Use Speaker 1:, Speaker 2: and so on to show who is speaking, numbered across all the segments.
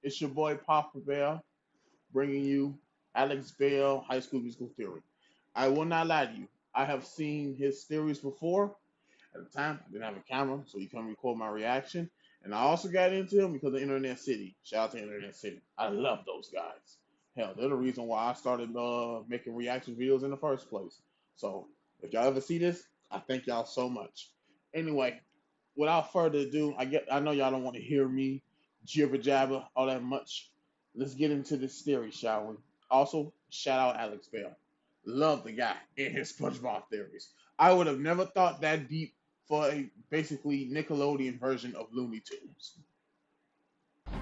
Speaker 1: It's your boy Papa Bell bringing you Alex Bale High School Musical Theory. I will not lie to you. I have seen his theories before. At the time, I didn't have a camera, so he come record my reaction. And I also got into him because of Internet City. Shout out to Internet City. I love those guys. Hell, they're the reason why I started making reaction videos in the first place. So if y'all ever see this, I thank y'all so much. Anyway, without further ado, I know y'all don't want to hear me jibber jabber all that much. Let's get into this theory, shall we? Also, shout out Alex Bell. Love the guy and his SpongeBob theories. I would have never thought that deep for a basically Nickelodeon version of Looney Tunes.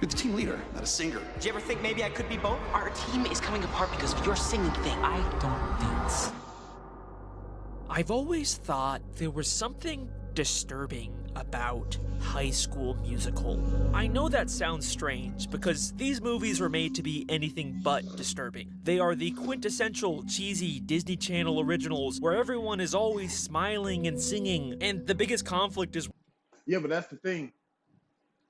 Speaker 2: You're the team leader, not a singer.
Speaker 3: Do you ever think maybe I could be both?
Speaker 4: Our team is coming apart because of your singing thing.
Speaker 5: I don't dance. I've always thought there was something disturbing about High School Musical. I know that sounds strange because these movies were made to be anything but disturbing. They are the quintessential cheesy Disney Channel originals where everyone is always smiling and singing, and the biggest conflict is...
Speaker 1: Yeah, but that's the thing.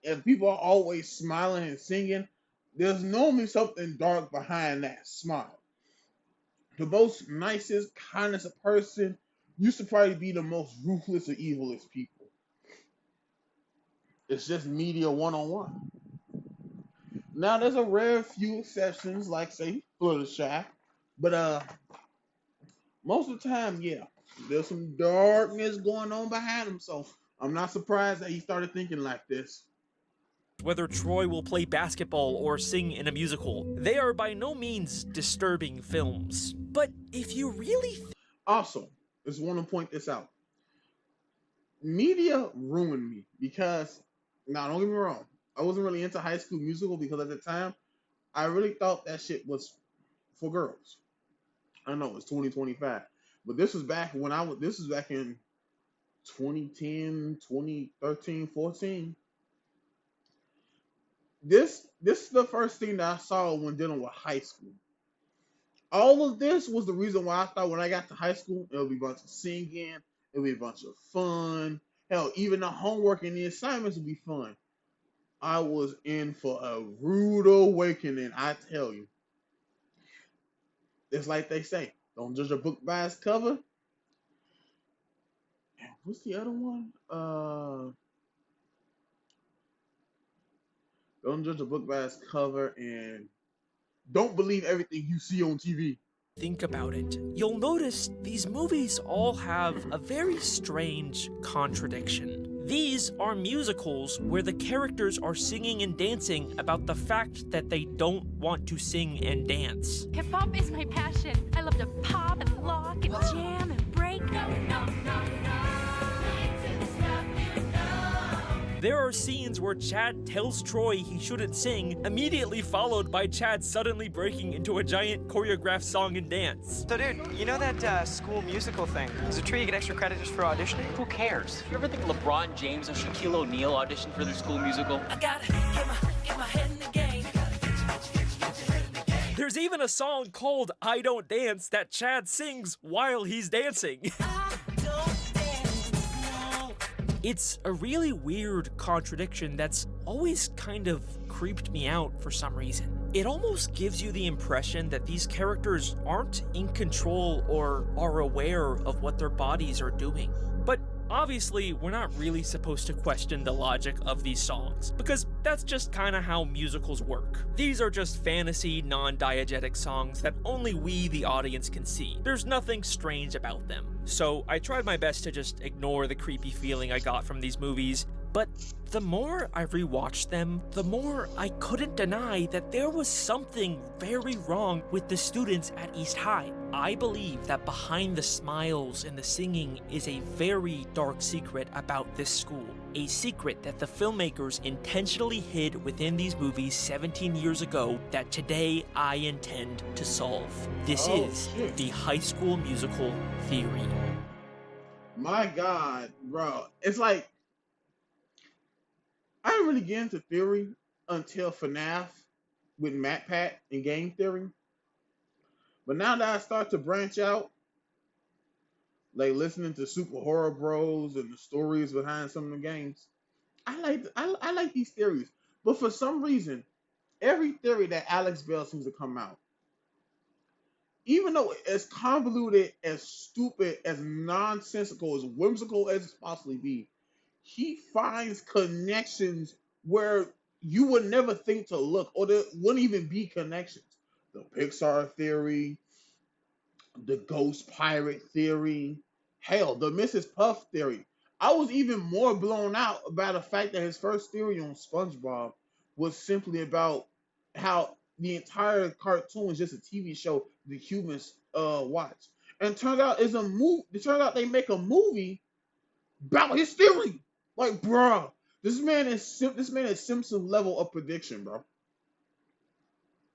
Speaker 1: If people are always smiling and singing, there's normally something dark behind that smile. The most nicest, kindest person used to probably be the most ruthless or evilest people. It's just media one-on-one. Now, there's a rare few exceptions, like, say, Fluttershy. But most of the time, yeah, there's some darkness going on behind him. So I'm not surprised that he started thinking like this.
Speaker 5: Whether Troy will play basketball or sing in a musical, they are by no means disturbing films. But if you really...
Speaker 1: Also, I just want to point this out. Media ruined me because, now don't get me wrong, I wasn't really into High School Musical because at the time, I really thought that shit was for girls. I know it's 2025, but this was back when this was back in 2010, 2013, 14. This is the first thing that I saw when dealing with high school. All of this was the reason why I thought when I got to high school, it would be a bunch of singing, it would be a bunch of fun. Hell, even the homework and the assignments would be fun. I was in for a rude awakening, I tell you. It's like they say, don't judge a book by its cover. And what's the other one? Don't judge a book by its cover, and don't believe everything you see on TV.
Speaker 5: think about it, you'll notice these movies all have a very strange contradiction. These are musicals where the characters are singing and dancing about the fact that they don't want to sing and dance.
Speaker 6: Hip-hop is my passion. I love to pop and lock and jam and break.
Speaker 5: There are scenes where Chad tells Troy he shouldn't sing, immediately followed by Chad suddenly breaking into a giant choreographed song and dance.
Speaker 3: So dude, you know that school musical thing? Is it true you get extra credit just for auditioning?
Speaker 4: Who cares? You ever think LeBron James and Shaquille O'Neal auditioned for their school musical?
Speaker 5: I gotta get my head in the game. There's even a song called I Don't Dance that Chad sings while he's dancing. It's a really weird contradiction that's always kind of creeped me out for some reason. It almost gives you the impression that these characters aren't in control or are aware of what their bodies are doing. But obviously, we're not really supposed to question the logic of these songs, because that's just kind of how musicals work. These are just fantasy, non-diegetic songs that only we, the audience, can see. There's nothing strange about them. So I tried my best to just ignore the creepy feeling I got from these movies, but the more I rewatched them, the more I couldn't deny that there was something very wrong with the students at East High. I believe that behind the smiles and the singing is a very dark secret about this school. A secret that the filmmakers intentionally hid within these movies 17 years ago that today I intend to solve. This is the High School Musical theory.
Speaker 1: My God, bro. It's like, I didn't really get into theory until FNAF with MatPat and game theory. But now that I start to branch out, like listening to Super Horror Bros and the stories behind some of the games, I like these theories. But for some reason, every theory that Alex Bale seems to come out, even though as convoluted, as stupid, as nonsensical, as whimsical as it possibly be, he finds connections where you would never think to look, or there wouldn't even be connections. The Pixar theory, the ghost pirate theory, hell, the Mrs. Puff theory. I was even more blown out about the fact that his first theory on SpongeBob was simply about how the entire cartoon is just a TV show the humans watch. And it turned out it's a movie. It turned out they make a movie about his theory. Like, bro, this man is Simpson level of prediction, bro.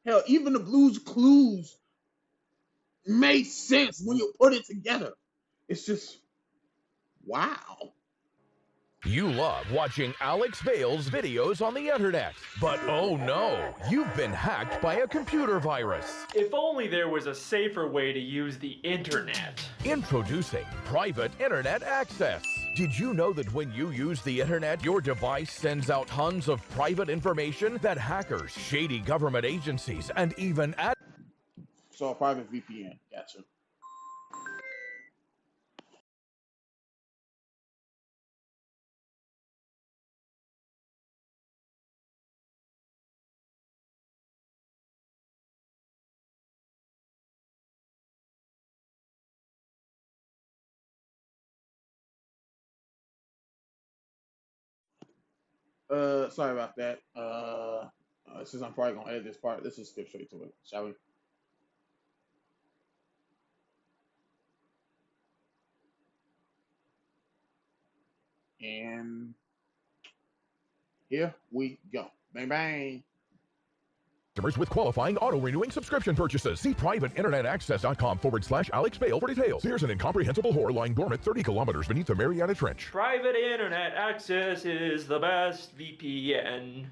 Speaker 1: Hell, even the Blue's Clues made sense when you put it together. It's just wow.
Speaker 7: You love watching Alex Bale's videos on the internet, but oh no, you've been hacked by a computer virus.
Speaker 5: If only there was a safer way to use the internet.
Speaker 7: Introducing private internet access. Did you know that when you use the internet, your device sends out tons of private information that hackers, shady government agencies, and even
Speaker 1: So a private VPN, gotcha. Sorry about that. Since I'm probably gonna edit this part, let's just skip straight to it, shall we? And here we go. Bang bang.
Speaker 7: customers with qualifying auto-renewing subscription purchases. See privateinternetaccess.com/Alex Bale for details. Here's an incomprehensible whore lying dormant 30 kilometers beneath the Mariana Trench.
Speaker 5: Private internet access is the best VPN.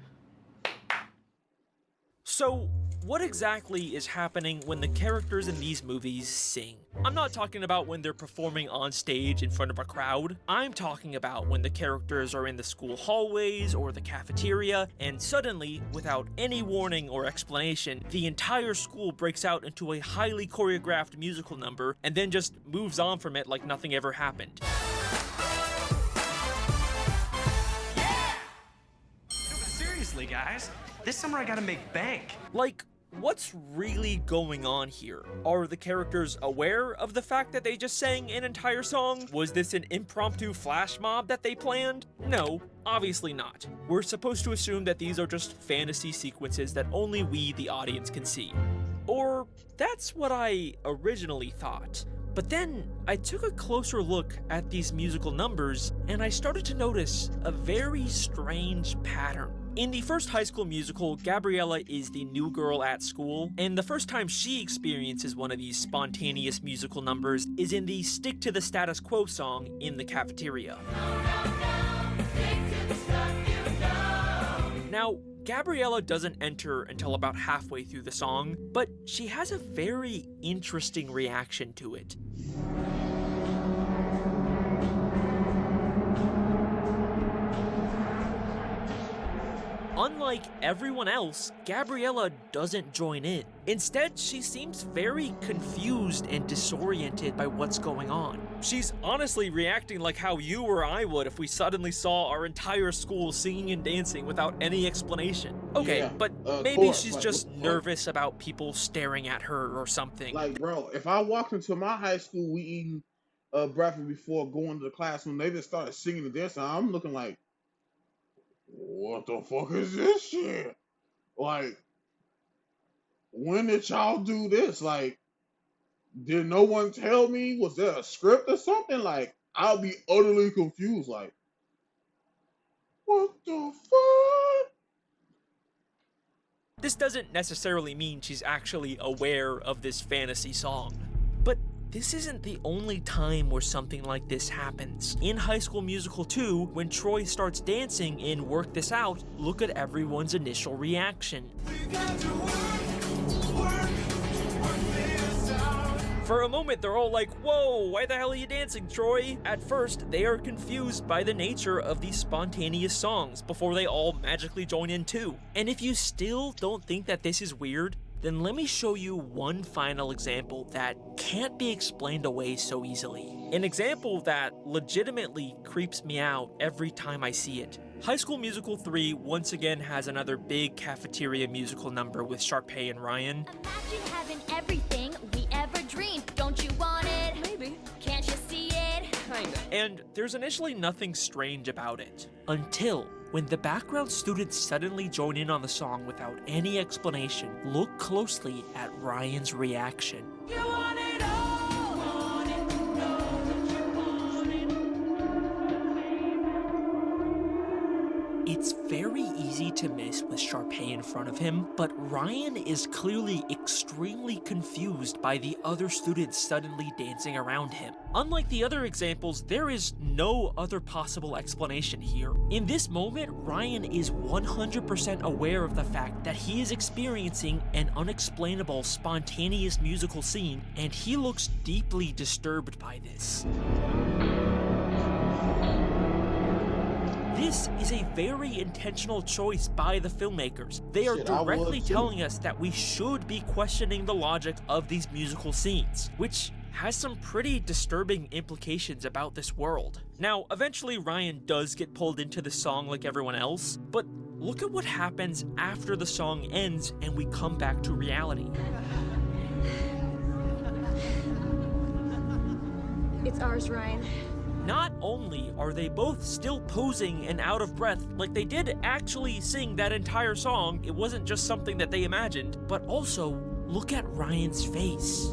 Speaker 5: So, what exactly is happening when the characters in these movies sing? I'm not talking about when they're performing on stage in front of a crowd. I'm talking about when the characters are in the school hallways or the cafeteria, and suddenly, without any warning or explanation, the entire school breaks out into a highly choreographed musical number and then just moves on from it like nothing ever happened.
Speaker 3: No, but seriously, guys, this summer I gotta make bank.
Speaker 5: Like, what's really going on here? Are the characters aware of the fact that they just sang an entire song? Was this an impromptu flash mob that they planned? No, obviously not. We're supposed to assume that these are just fantasy sequences that only we, the audience, can see. Or that's what I originally thought. But then I took a closer look at these musical numbers and I started to notice a very strange pattern. In the first High School Musical, Gabriella is the new girl at school, and the first time she experiences one of these spontaneous musical numbers is in the Stick to the Status Quo song in the cafeteria. Now, Gabriella doesn't enter until about halfway through the song, but she has a very interesting reaction to it. Unlike everyone else, Gabriella doesn't join in. Instead, she seems very confused and disoriented by what's going on. She's honestly reacting like how you or I would if we suddenly saw our entire school singing and dancing without any explanation. Okay,
Speaker 1: Yeah,
Speaker 5: but maybe
Speaker 1: course,
Speaker 5: she's
Speaker 1: like,
Speaker 5: just
Speaker 1: like-
Speaker 5: nervous about people staring at her or something.
Speaker 1: Like, bro, if I walked into my high school, we eating breakfast before going to the classroom, they just started singing and dancing. I'm looking like, what the fuck is this shit? Like, when did y'all do this? Like, did no one tell me? Was there a script or something? Like, I'll be utterly confused. Like, what the fuck?
Speaker 5: This doesn't necessarily mean she's actually aware of this fantasy song. But this isn't the only time where something like this happens. In High School Musical 2, when Troy starts dancing in Work This Out, look at everyone's initial reaction. For a moment, they're all like, whoa, why the hell are you dancing, Troy? At first, they are confused by the nature of these spontaneous songs before they all magically join in too. And if you still don't think that this is weird, then let me show you one final example that can't be explained away so easily. An example that legitimately creeps me out every time I see it. High School Musical 3 once again has another big cafeteria musical number with Sharpay and Ryan.
Speaker 8: Imagine having everything we ever dreamed. Don't you want it?
Speaker 6: Maybe.
Speaker 8: Can't you see it?
Speaker 6: Kinda.
Speaker 5: And there's initially nothing strange about it, until when the background students suddenly join in on the song without any explanation. Look closely at Ryan's reaction.
Speaker 6: You want it all. Want it, know that you want it.
Speaker 5: It's very easy to miss with Sharpay in front of him, but Ryan is clearly extremely confused by the other students suddenly dancing around him. Unlike the other examples, there is no other possible explanation here. In this moment, Ryan is 100% aware of the fact that he is experiencing an unexplainable, spontaneous musical scene, and he looks deeply disturbed by this. This is a very intentional choice by the filmmakers. They are
Speaker 1: Shit, I would
Speaker 5: directly
Speaker 1: too.
Speaker 5: telling us that we should be questioning the logic of these musical scenes, which has some pretty disturbing implications about this world. Now, eventually Ryan does get pulled into the song like everyone else, but look at what happens after the song ends and we come back to reality.
Speaker 8: It's ours, Ryan.
Speaker 5: Not only are they both still posing and out of breath, like they did actually sing that entire song, it wasn't just something that they imagined, but also look at Ryan's face.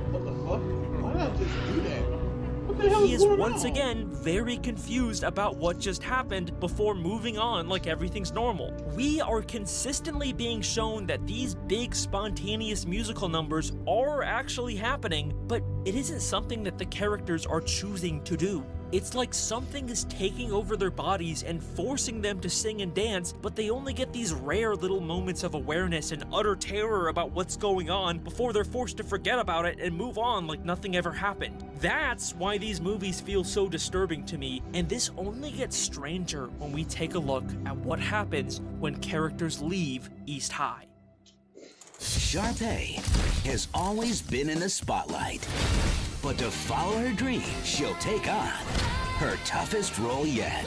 Speaker 1: What the fuck? Why did I just do that? What the hell
Speaker 5: He is
Speaker 1: going
Speaker 5: once
Speaker 1: on?
Speaker 5: again very confused about what just happened before moving on like everything's normal. We are consistently being shown that these big spontaneous musical numbers are actually happening, but it isn't something that the characters are choosing to do. It's like something is taking over their bodies and forcing them to sing and dance, but they only get these rare little moments of awareness and utter terror about what's going on before they're forced to forget about it and move on like nothing ever happened. That's why these movies feel so disturbing to me, and this only gets stranger when we take a look at what happens when characters leave East High.
Speaker 9: Sharpay has always been in the spotlight. But to follow her dream, she'll take on her toughest role yet.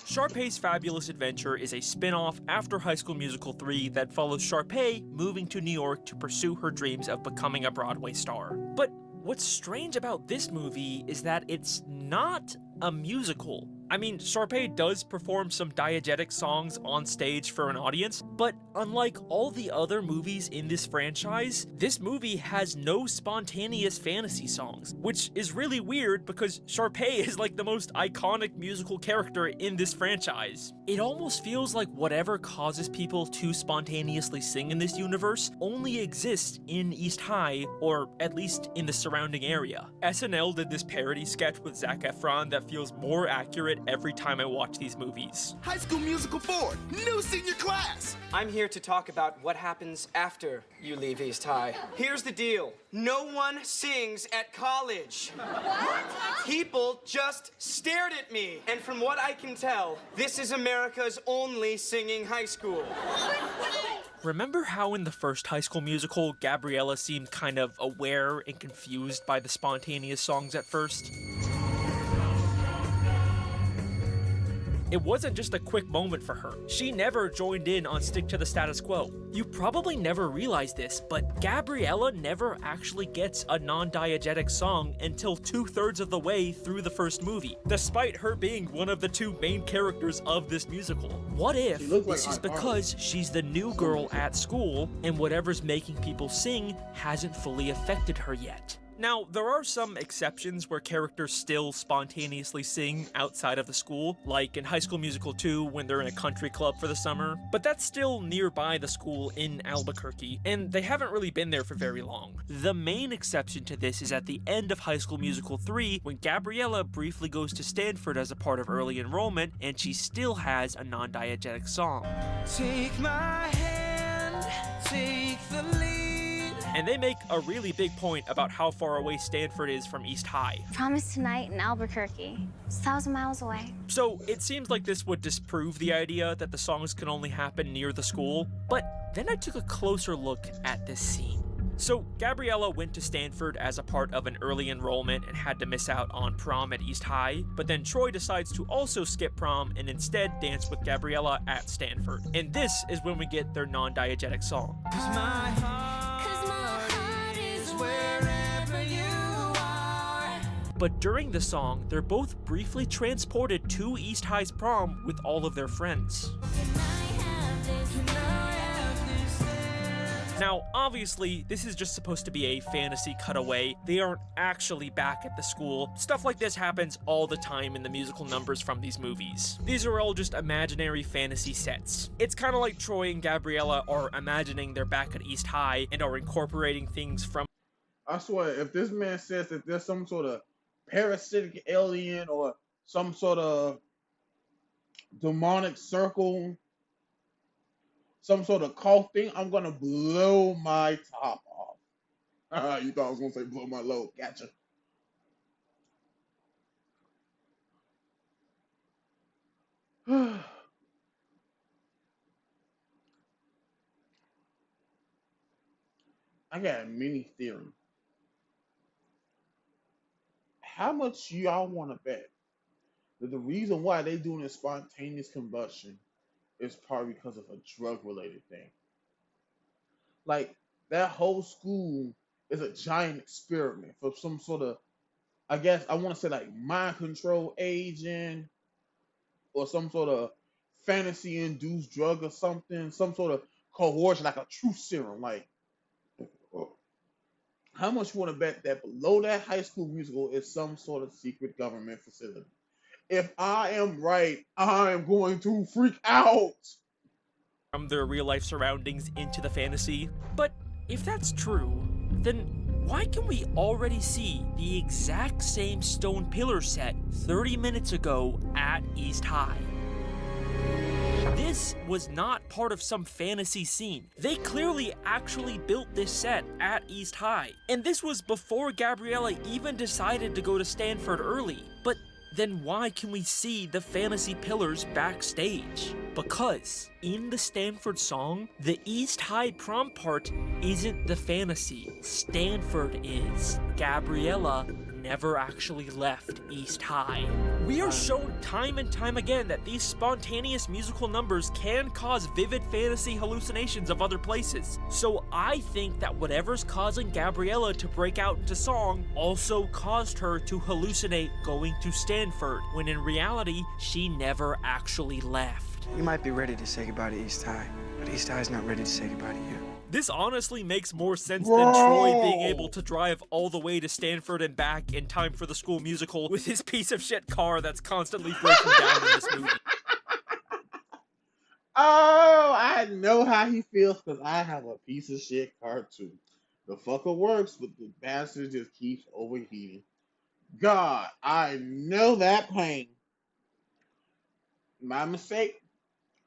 Speaker 5: Sharpay's Fabulous Adventure is a spin-off after High School Musical 3 that follows Sharpay moving to New York to pursue her dreams of becoming a Broadway star. But what's strange about this movie is that it's not a musical. I mean, Sharpay does perform some diegetic songs on stage for an audience, but unlike all the other movies in this franchise, this movie has no spontaneous fantasy songs, which is really weird because Sharpay is like the most iconic musical character in this franchise. It almost feels like whatever causes people to spontaneously sing in this universe only exists in East High, or at least in the surrounding area. SNL did this parody sketch with Zac Efron that feels more accurate every time I watch these movies.
Speaker 2: High School Musical 4, new senior class.
Speaker 3: I'm here to talk about what happens after you leave East High. Here's the deal. No one sings at college. What? People just stared at me. And from what I can tell, this is America's only singing high school.
Speaker 5: Remember how in the first High School Musical, Gabriella seemed kind of aware and confused by the spontaneous songs at first? It wasn't just a quick moment for her. She never joined in on Stick to the Status Quo. You probably never realized this, but Gabriella never actually gets a non-diegetic song until 2/3 of the way through the first movie, despite her being one of the two main characters of this musical. What if this is because she's the new girl at school and whatever's making people sing hasn't fully affected her yet? Now, there are some exceptions where characters still spontaneously sing outside of the school, like in High School Musical 2 when they're in a country club for the summer, but that's still nearby the school in Albuquerque, and they haven't really been there for very long. The main exception to this is at the end of High School Musical 3 when Gabriella briefly goes to Stanford as a part of early enrollment, and she still has a non-diegetic song.
Speaker 3: Take my hand, take the lead.
Speaker 5: And they make a really big point about how far away Stanford is from East High.
Speaker 8: Promise tonight in Albuquerque. It's 1,000 miles away.
Speaker 5: So it seems like this would disprove the idea that the songs can only happen near the school, but then I took a closer look at this scene. So Gabriella went to Stanford as a part of an early enrollment and had to miss out on prom at East High, but then Troy decides to also skip prom and instead dance with Gabriella at Stanford. And this is when we get their non-diegetic song. But during the song, they're both briefly transported to East High's prom with all of their friends. Now, obviously, this is just supposed to be a fantasy cutaway. They aren't actually back at the school. Stuff like this happens all the time in the musical numbers from these movies. These are all just imaginary fantasy sets. It's kind of like Troy and Gabriella are imagining they're back at East High and are incorporating things from...
Speaker 1: I swear, if this man says that there's some sort of parasitic alien or some sort of demonic circle, some sort of cult thing, I'm gonna blow my top off. You thought I was gonna say blow my load. Gotcha. I got a mini theory. How much y'all want to bet that the reason why they doing this spontaneous combustion is probably because of a drug-related thing? Like, that whole school is a giant experiment for some sort of, I guess, I want to say like mind control agent or some sort of fantasy-induced drug or something, some sort of coercion, like a truth serum. Like, how much you want to bet that below that High School Musical is some sort of secret government facility? If I am right, I am going to freak out.
Speaker 5: From their real-life surroundings into the fantasy. But if that's true, then why can we already see the exact same stone pillar set 30 minutes ago at East High? This was not part of some fantasy scene. They clearly actually built this set at East High. And this was before Gabriella even decided to go to Stanford early. But then why can we see the fantasy pillars backstage? Because in the Stanford song, the East High prom part isn't the fantasy. Stanford is. Gabriella never actually left East High. We are shown time and time again that these spontaneous musical numbers can cause vivid fantasy hallucinations of other places. So I think that whatever's causing Gabriella to break out into song also caused her to hallucinate going to Stanford, when in reality, she never actually left.
Speaker 3: You might be ready to say goodbye to East High, but East High's not ready to say goodbye to you.
Speaker 5: This honestly makes more sense than Troy being able to drive all the way to Stanford and back in time for the school musical with his piece of shit car that's constantly breaking down in this movie.
Speaker 1: Oh, I know how he feels because I have a piece of shit car too. The fucker works, but the bastard just keeps overheating. God, I know that pain. My mistake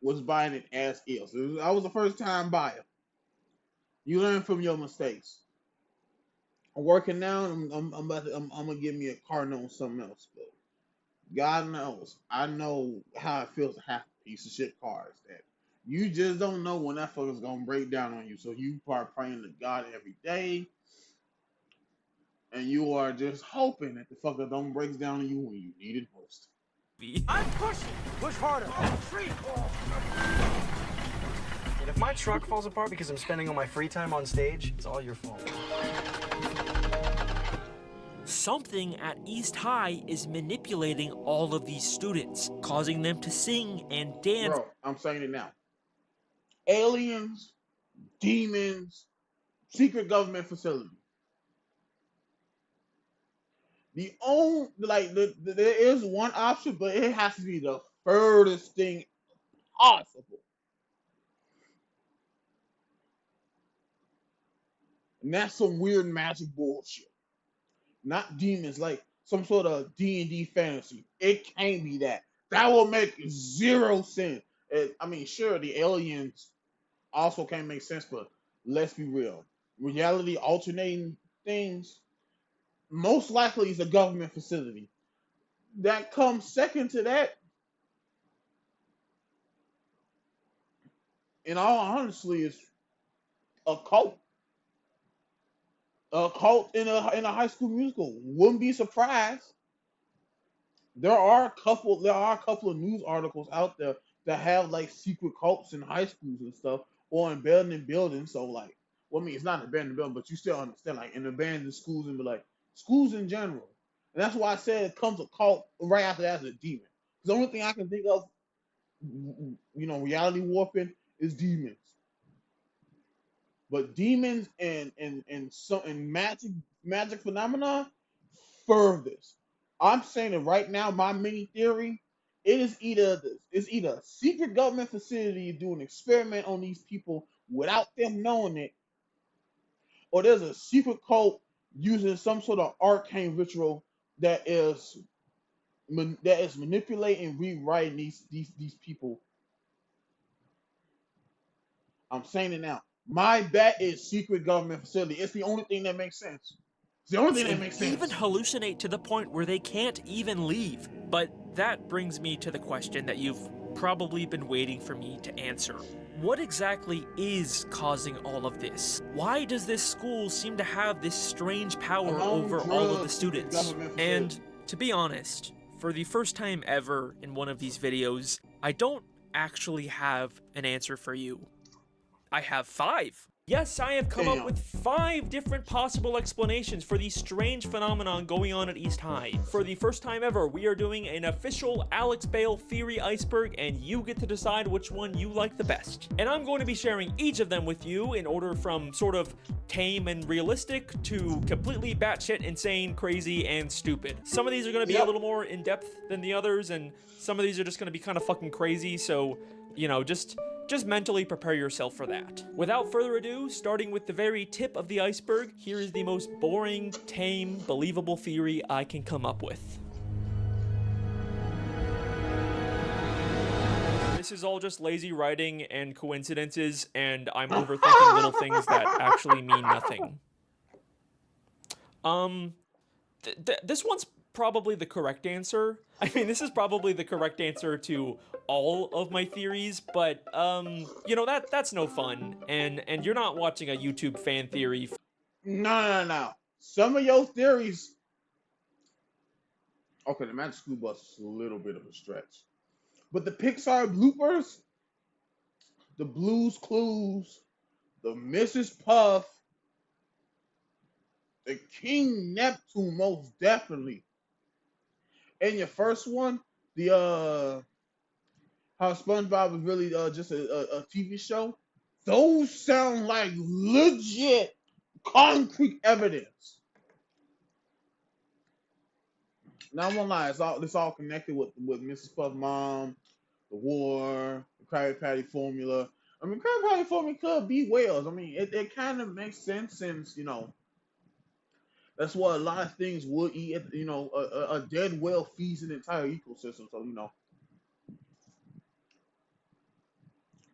Speaker 1: was buying it as is. I was the first time buyer. You learn from your mistakes. I'm working now. I'm gonna give me a car note on something else. But God knows, I know how it feels to have a piece of shit cars that you just don't know when that fucker's gonna break down on you. So you are praying to God every day, and you are just hoping that the fucker don't break down on you when you need it most.
Speaker 3: I'm pushing! Push harder! And if my truck falls apart because I'm spending all my free time on stage, it's all your fault.
Speaker 5: Something at East High is manipulating all of these students, causing them to sing and dance.
Speaker 1: Bro, I'm saying it now. Aliens, demons, secret government facility. The only, there is one option, but it has to be the furthest thing possible. And that's some weird magic bullshit. Not demons, like some sort of D&D fantasy. It can't be that. That will make zero sense. I mean, sure, the aliens also can't make sense, but let's be real. reality alternating things, most likely is a government facility. That comes second to that, in all honestly, is a cult. A cult in a High School Musical. Wouldn't be surprised. There are a couple of news articles out there that have like secret cults in high schools and stuff, or in abandoned buildings. So like, well, I mean, it's not an abandoned building, but you still understand like in abandoned schools and be like schools in general. And that's why I said it comes a cult right after that as a demon. The only thing I can think of, reality warping is demons. But demons and magic phenomena furthest. I'm saying it right now. My mini theory, it's either a secret government facility doing an experiment on these people without them knowing it, or there's a secret cult using some sort of arcane ritual that is manipulating and rewriting these people. I'm saying it now. My bet is secret government facility. It's the only thing that makes sense. It's the only thing that
Speaker 5: And
Speaker 1: makes
Speaker 5: even
Speaker 1: sense.
Speaker 5: hallucinate to the point where they can't even leave. But that brings me to the question that you've probably been waiting for me to answer. What exactly is causing all of this? Why does this school seem to have this strange power over all of the students? And to be honest, for the first time ever in one of these videos, I don't actually have an answer for you. I have 5. Yes, I have come up with 5 different possible explanations for the strange phenomenon going on at East High. For the first time ever, we are doing an official Alex Bale theory iceberg, and you get to decide which one you like the best. And I'm going to be sharing each of them with you in order from sort of tame and realistic to completely batshit insane, crazy, and stupid. Some of these are going to be a little more in-depth than the others, and some of these are just going to be kind of fucking crazy, so, just mentally prepare yourself for that. Without further ado, starting with the very tip of the iceberg, here is the most boring, tame, believable theory I can come up with. This is all just lazy writing and coincidences, and I'm overthinking little things that actually mean nothing. This one's probably the correct answer. I mean, this is probably the correct answer to all of my theories, but, that's no fun, and you're not watching a YouTube fan theory.
Speaker 1: No. Some of your theories... Okay, the Magic School Bus is a little bit of a stretch. But the Pixar bloopers, the Blues Clues, the Mrs. Puff, the King Neptune, most definitely. And your first one, the how SpongeBob was really just a TV show. Those sound like legit concrete evidence. Now I won't lie, it's all connected with Mrs. Puff mom, the war, the Krabby Patty formula. I mean, Krabby Patty formula could be whales. I mean, it kind of makes sense since that's what a lot of things would eat. A dead whale feeds an entire ecosystem. So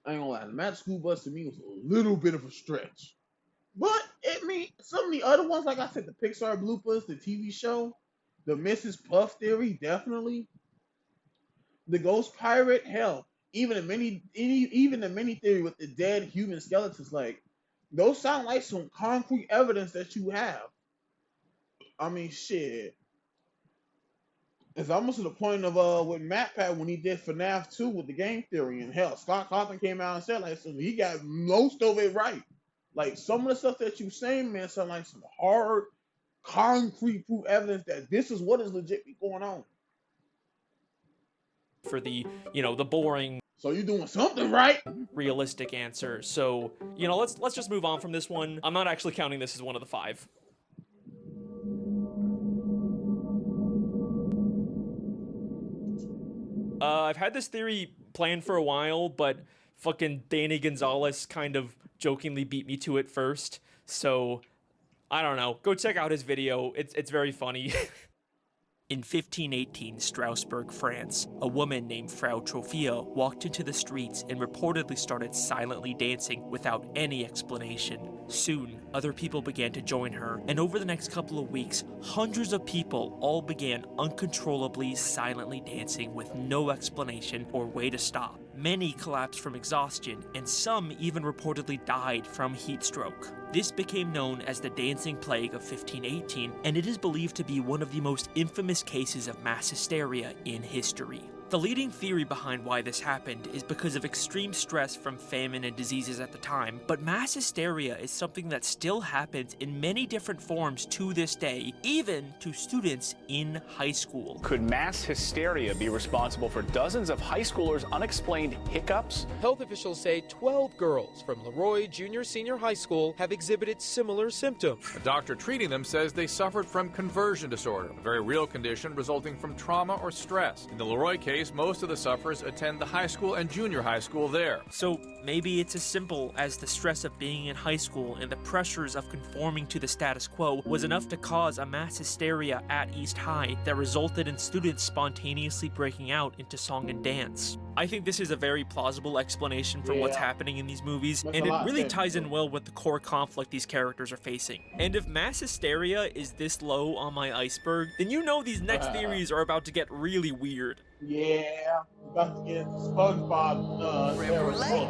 Speaker 1: I ain't gonna lie, the Magic School Bus to me was a little bit of a stretch. But some of the other ones, like I said, the Pixar bloopers, the TV show, the Mrs. Puff theory, definitely. The Ghost Pirate, hell, even the mini theory with the dead human skeletons, like those sound like some concrete evidence that you have. I mean, shit. It's almost to the point of with MatPat when he did FNAF 2 with the game theory, and hell, Scott Cawthon came out and said like so he got most of it right. Like some of the stuff that you saying, man, sound like some hard, concrete proof evidence that this is what is legit going on.
Speaker 5: For the, the boring...
Speaker 1: So you're doing something right.
Speaker 5: Realistic answer. So, let's just move on from this one. I'm not actually counting this as one of the 5. I've had this theory planned for a while, but fucking Danny Gonzalez kind of jokingly beat me to it first. So, I don't know. Go check out his video. It's very funny. In 1518 Strasbourg, France, a woman named Frau Trophia walked into the streets and reportedly started silently dancing without any explanation. Soon, other people began to join her, and over the next couple of weeks, hundreds of people all began uncontrollably silently dancing with no explanation or way to stop. Many collapsed from exhaustion, and some even reportedly died from heat stroke. This became known as the Dancing Plague of 1518, and it is believed to be one of the most infamous cases of mass hysteria in history. The leading theory behind why this happened is because of extreme stress from famine and diseases at the time, but mass hysteria is something that still happens in many different forms to this day, even to students in high school.
Speaker 10: Could mass hysteria be responsible for dozens of high schoolers' unexplained hiccups?
Speaker 11: Health officials say 12 girls from Leroy Junior Senior High School have exhibited similar symptoms.
Speaker 12: A doctor treating them says they suffered from conversion disorder, a very real condition resulting from trauma or stress. In the Leroy case, most of the sufferers attend the high school and junior high school there.
Speaker 5: So maybe it's as simple as the stress of being in high school and the pressures of conforming to the status quo was enough to cause a mass hysteria at East High that resulted in students spontaneously breaking out into song and dance. I think this is a very plausible explanation for what's happening in these movies, and it really ties in well with the core conflict these characters are facing. And if mass hysteria is this low on my iceberg, then you know these next theories are about to get really weird.
Speaker 1: Yeah, about to get SpongeBob territory.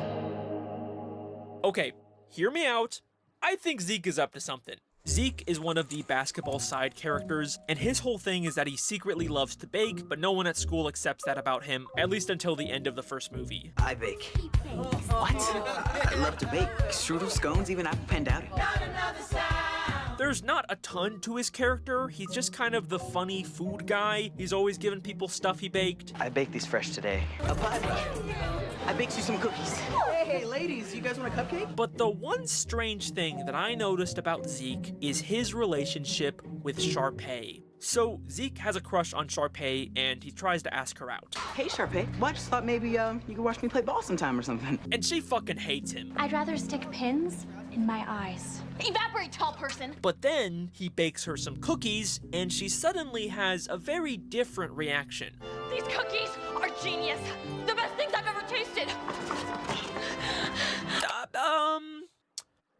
Speaker 5: Okay, hear me out. I think Zeke is up to something. Zeke is one of the basketball side characters, and his whole thing is that he secretly loves to bake, but no one at school accepts that about him, at least until the end of the first movie.
Speaker 13: I bake. What? I love to bake. Strudel, scones, even apple pandowdy.
Speaker 5: There's not a ton to his character. He's just kind of the funny food guy. He's always giving people stuff he baked.
Speaker 13: I baked these fresh today. A pie. I baked you some cookies. Hey, ladies, you guys want a cupcake?
Speaker 5: But the one strange thing that I noticed about Zeke is his relationship with Sharpay. So Zeke has a crush on Sharpay, and he tries to ask her out.
Speaker 13: Hey, Sharpay. Well, I just thought maybe you could watch me play ball sometime or something.
Speaker 5: And she fucking hates him.
Speaker 8: I'd rather stick pins in my eyes. Evaporate, tall person.
Speaker 5: But then he bakes her some cookies, and she suddenly has a very different reaction.
Speaker 6: These cookies are genius. The best things I've ever tasted.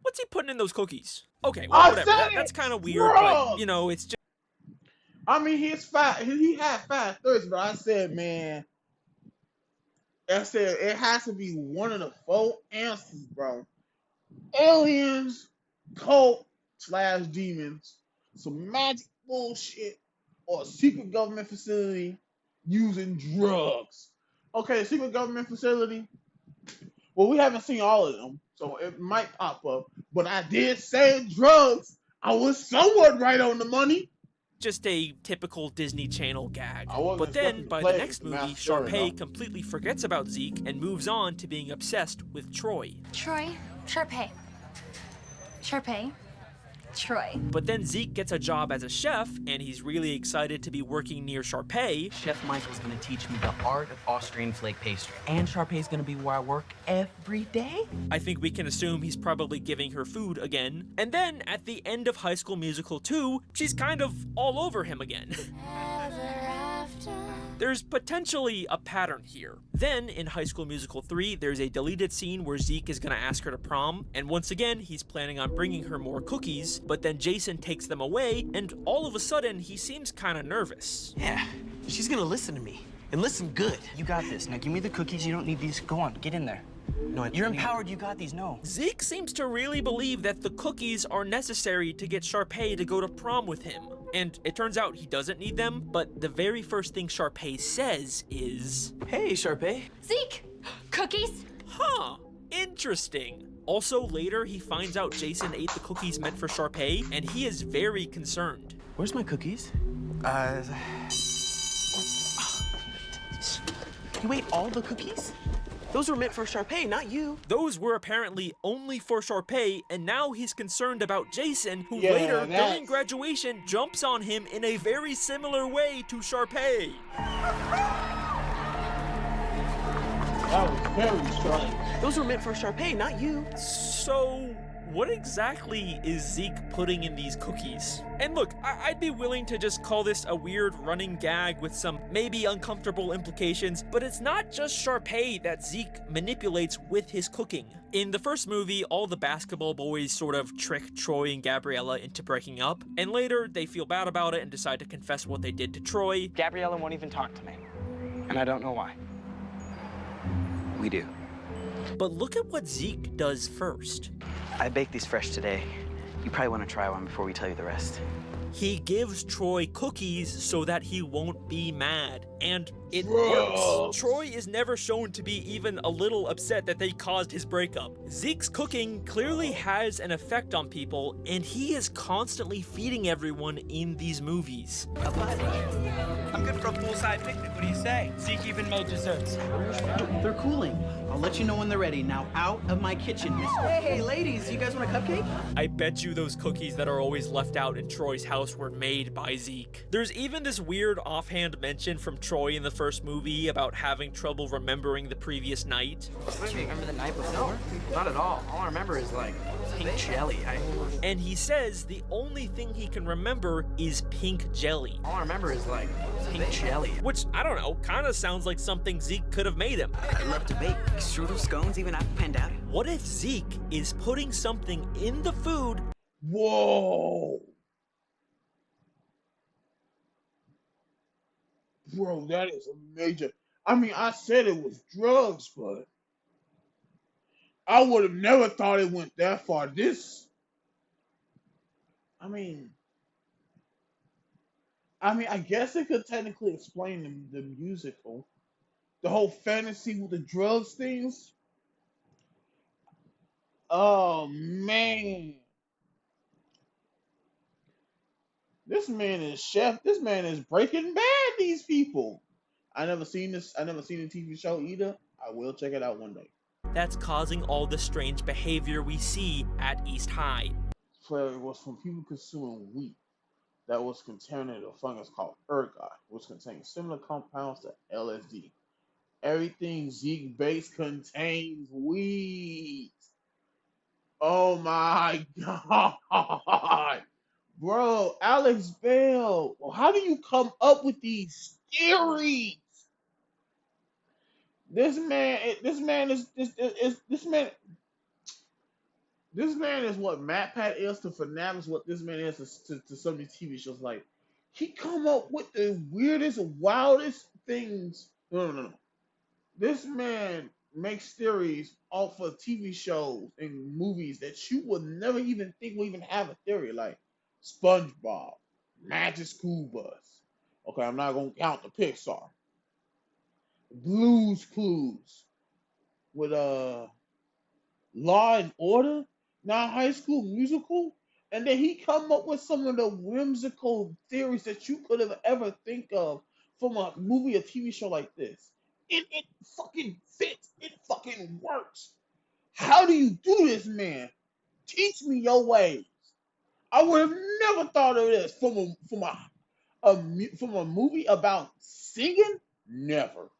Speaker 5: What's he putting in those cookies? Okay, well, whatever. That's kind of weird, but, you know, it's just...
Speaker 1: I mean, he had 5 thirds, but I said, man, it has to be one of the 4 answers, bro. Aliens, cult / demons, some magic bullshit, or a secret government facility using drugs. Okay, secret government facility. Well, we haven't seen all of them, so it might pop up. But I did say drugs. I was somewhat right on the money.
Speaker 5: Just a typical Disney Channel gag. But then, by the next movie, Sharpay completely forgets about Zeke and moves on to being obsessed with Troy.
Speaker 8: Troy, Sharpay. Sharpay, Troy.
Speaker 5: But then Zeke gets a job as a chef, and he's really excited to be working near Sharpay.
Speaker 13: Chef Michael's gonna teach me the art of Austrian flake pastry. And Sharpay's gonna be where I work every day?
Speaker 5: I think we can assume he's probably giving her food again. And then, at the end of High School Musical 2, she's kind of all over him again. There's potentially a pattern here. Then, in High School Musical 3, there's a deleted scene where Zeke is gonna ask her to prom, and once again, he's planning on bringing her more cookies, but then Jason takes them away, and all of a sudden, he seems kinda nervous.
Speaker 13: Yeah, she's gonna listen to me, and listen good. You got this. Now give me the cookies. You don't need these. Go on, get in there. No, you're empowered. You got these. No.
Speaker 5: Zeke seems to really believe that the cookies are necessary to get Sharpay to go to prom with him. And it turns out he doesn't need them, but the very first thing Sharpay says is...
Speaker 13: Hey, Sharpay.
Speaker 8: Zeke, cookies?
Speaker 5: Huh, interesting. Also, later, he finds out Jason ate the cookies meant for Sharpay, and he is very concerned.
Speaker 13: Where's my cookies? You ate all the cookies? Those were meant for Sharpay, not you.
Speaker 5: Those were apparently only for Sharpay, and now he's concerned about Jason, who later, during graduation, jumps on him in a very similar way to Sharpay.
Speaker 1: That was very strange.
Speaker 13: Those were meant for Sharpay, not you.
Speaker 5: So, what exactly is Zeke putting in these cookies? And look, I'd be willing to just call this a weird running gag with some maybe uncomfortable implications, but it's not just Sharpay that Zeke manipulates with his cooking. In the first movie, all the basketball boys sort of trick Troy and Gabriella into breaking up, and later they feel bad about it and decide to confess what they did to Troy.
Speaker 13: Gabriella won't even talk to me, and I don't know why. We do.
Speaker 5: But look at what Zeke does first.
Speaker 13: I baked these fresh today. You probably want to try one before we tell you the rest.
Speaker 5: He gives Troy cookies so that he won't be mad, and it
Speaker 1: Bro.
Speaker 5: works. Troy is never shown to be even a little upset that they caused his breakup. Zeke's cooking clearly has an effect on people, and he is constantly feeding everyone in these movies.
Speaker 3: I'm good for a poolside picnic. What do you say? Zeke even made desserts.
Speaker 14: They're cooling. I'll let you know when they're ready. Now out of my kitchen, miss. Hey, ladies, you guys want a cupcake?
Speaker 5: I bet you those cookies that are always left out in Troy's house were made by Zeke. There's even this weird offhand mention from Troy in the first movie about having trouble remembering the previous night.
Speaker 13: Do you remember the night before? No, not at all. All I remember is like pink jelly.
Speaker 5: And he says the only thing he can remember is pink jelly.
Speaker 13: All I remember is like pink jelly.
Speaker 5: Which, I don't know, kind of sounds like something Zeke could have made him.
Speaker 14: I love to bake. Strudel, scones, even apple pandowdy.
Speaker 5: What if Zeke is putting something in the food?
Speaker 1: Whoa. Bro, that is a major. I mean, I said it was drugs, but I would have never thought it went that far. I mean, I guess it could technically explain the musical, the whole fantasy with the drugs things. Oh man, this man is chef. This man is Breaking Bad. These people. I never seen this. I never seen the TV show either. I will check it out one day.
Speaker 5: That's causing all the strange behavior we see at East High.
Speaker 1: It was from people consuming wheat that was contaminated with a fungus called ergot, which contains similar compounds to LSD. Everything Zeke bakes contains weed. Oh my god. Bro, Alex Bale, how do you come up with these theories? This man is what MatPat is to Fanatics, what this man is to some of these TV shows. Like, he come up with the weirdest, wildest things. No. This man makes theories off of TV shows and movies that you would never even think will even have a theory. Like SpongeBob, Magic School Bus. Okay, I'm not gonna count the Pixar. Blue's Clues with Law and Order, now High School Musical, and then he come up with some of the whimsical theories that you could have ever think of from a movie or TV show like this. It fucking fits. It fucking works. How do you do this, man? Teach me your ways. I would have never thought of this from a movie about singing. Never.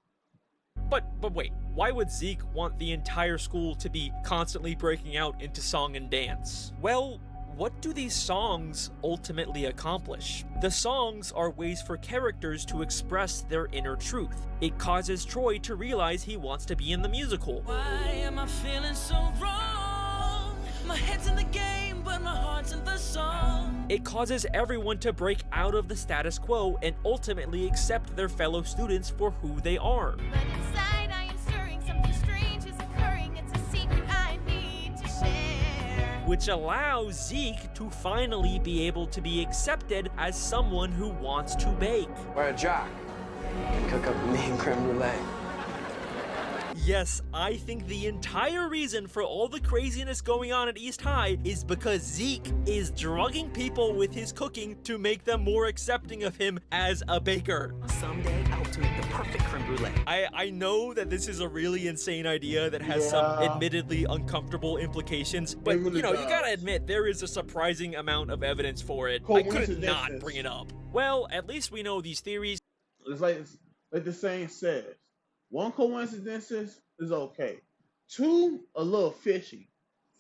Speaker 5: But wait, why would Zeke want the entire school to be constantly breaking out into song and dance? Well, what do these songs ultimately accomplish? The songs are ways for characters to express their inner truth. It causes Troy to realize he wants to be in the musical.
Speaker 15: Why am I feeling so wrong? My head's in the game, but my heart's in the song.
Speaker 5: It causes everyone to break out of the status quo and ultimately accept their fellow students for who they are.
Speaker 8: But inside I am stirring, something strange is occurring. It's a secret I need to share.
Speaker 5: Which allows Zeke to finally be able to be accepted as someone who wants to bake.
Speaker 13: Wear a jock and cook up a mean creme brulee.
Speaker 5: Yes, I think the entire reason for all the craziness going on at East High is because Zeke is drugging people with his cooking to make them more accepting of him as a baker.
Speaker 14: Someday I hope to make the perfect creme brulee.
Speaker 5: I know that this is a really insane idea that has some admittedly uncomfortable implications, but you know, you gotta admit there is a surprising amount of evidence for it. I couldn't not bring it up. Well, at least we know these theories.
Speaker 1: It's like the saying says. One, coincidence is okay. Two, a little fishy.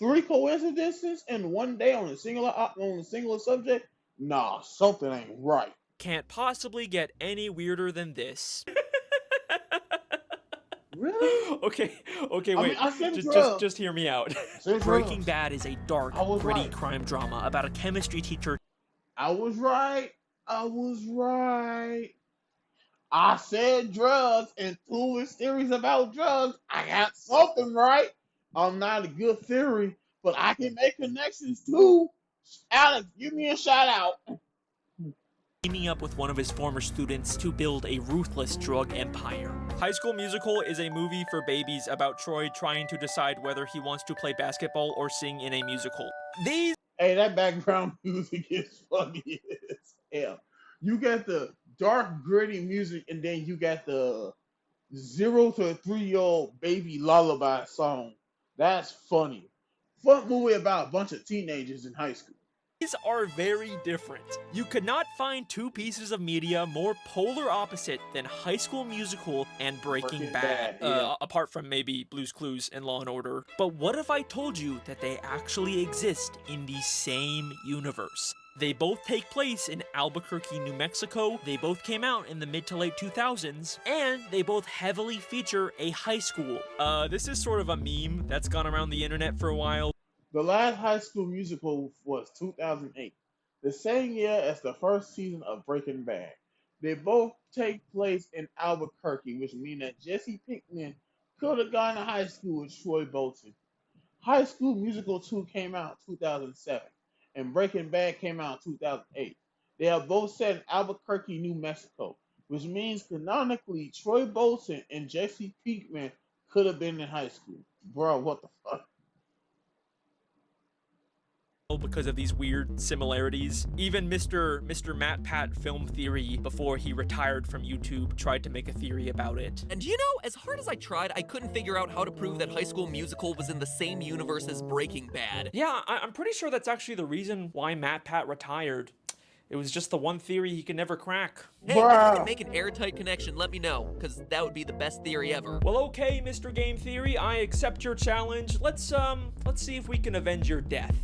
Speaker 1: 3 coincidences in one day on a singular subject? Nah, something ain't right.
Speaker 5: Can't possibly get any weirder than this.
Speaker 1: Really?
Speaker 5: Okay,
Speaker 1: I
Speaker 5: wait.
Speaker 1: mean, I said
Speaker 5: Just hear me out.
Speaker 1: Said
Speaker 5: Breaking
Speaker 1: drugs.
Speaker 5: Bad is a dark,
Speaker 1: I was
Speaker 5: gritty
Speaker 1: right.
Speaker 5: crime drama about a chemistry teacher.
Speaker 1: I was right. I was right. I said drugs and 2 his theories about drugs. I got something right. I'm not a good theory, but I can make connections too. Alex, give me a shout out.
Speaker 5: Teaming up with one of his former students to build a ruthless drug empire. High School Musical is a movie for babies about Troy trying to decide whether he wants to play basketball or sing in a musical. These
Speaker 1: Hey, that background music is funny as hell. You got the dark, gritty music, and then you got the 0 to 3-year-old baby lullaby song. That's funny. Fun movie about a bunch of teenagers in high school.
Speaker 5: are very different. You could not find 2 pieces of media more polar opposite than High School Musical and Breaking Bad,
Speaker 1: yeah.
Speaker 5: apart from maybe Blue's Clues and Law & Order. But what if I told you that they actually exist in the same universe? They both take place in Albuquerque, New Mexico, they both came out in the mid to late 2000s, and they both heavily feature a high school. This is sort of a meme that's gone around the internet for a while.
Speaker 1: The last High School Musical was 2008, the same year as the first season of Breaking Bad. They both take place in Albuquerque, which means that Jesse Pinkman could have gone to high school with Troy Bolton. High School Musical 2 came out in 2007, and Breaking Bad came out in 2008. They are both set in Albuquerque, New Mexico, which means canonically Troy Bolton and Jesse Pinkman could have been in high school. Bro, what the fuck?
Speaker 5: Because of these weird similarities. Even Mr. Matt Pat Film Theory, before he retired from YouTube, tried to make a theory about it.
Speaker 16: And you know, as hard as I tried, I couldn't figure out how to prove that High School Musical was in the same universe as Breaking Bad.
Speaker 5: Yeah, I'm pretty sure that's actually the reason why Matt Pat retired. It was just the one theory he could never crack.
Speaker 16: Hey, if you can make an airtight connection, let me know, because that would be the best theory ever.
Speaker 5: Well, okay, Mr. Game Theory, I accept your challenge. Let's see if we can avenge your death.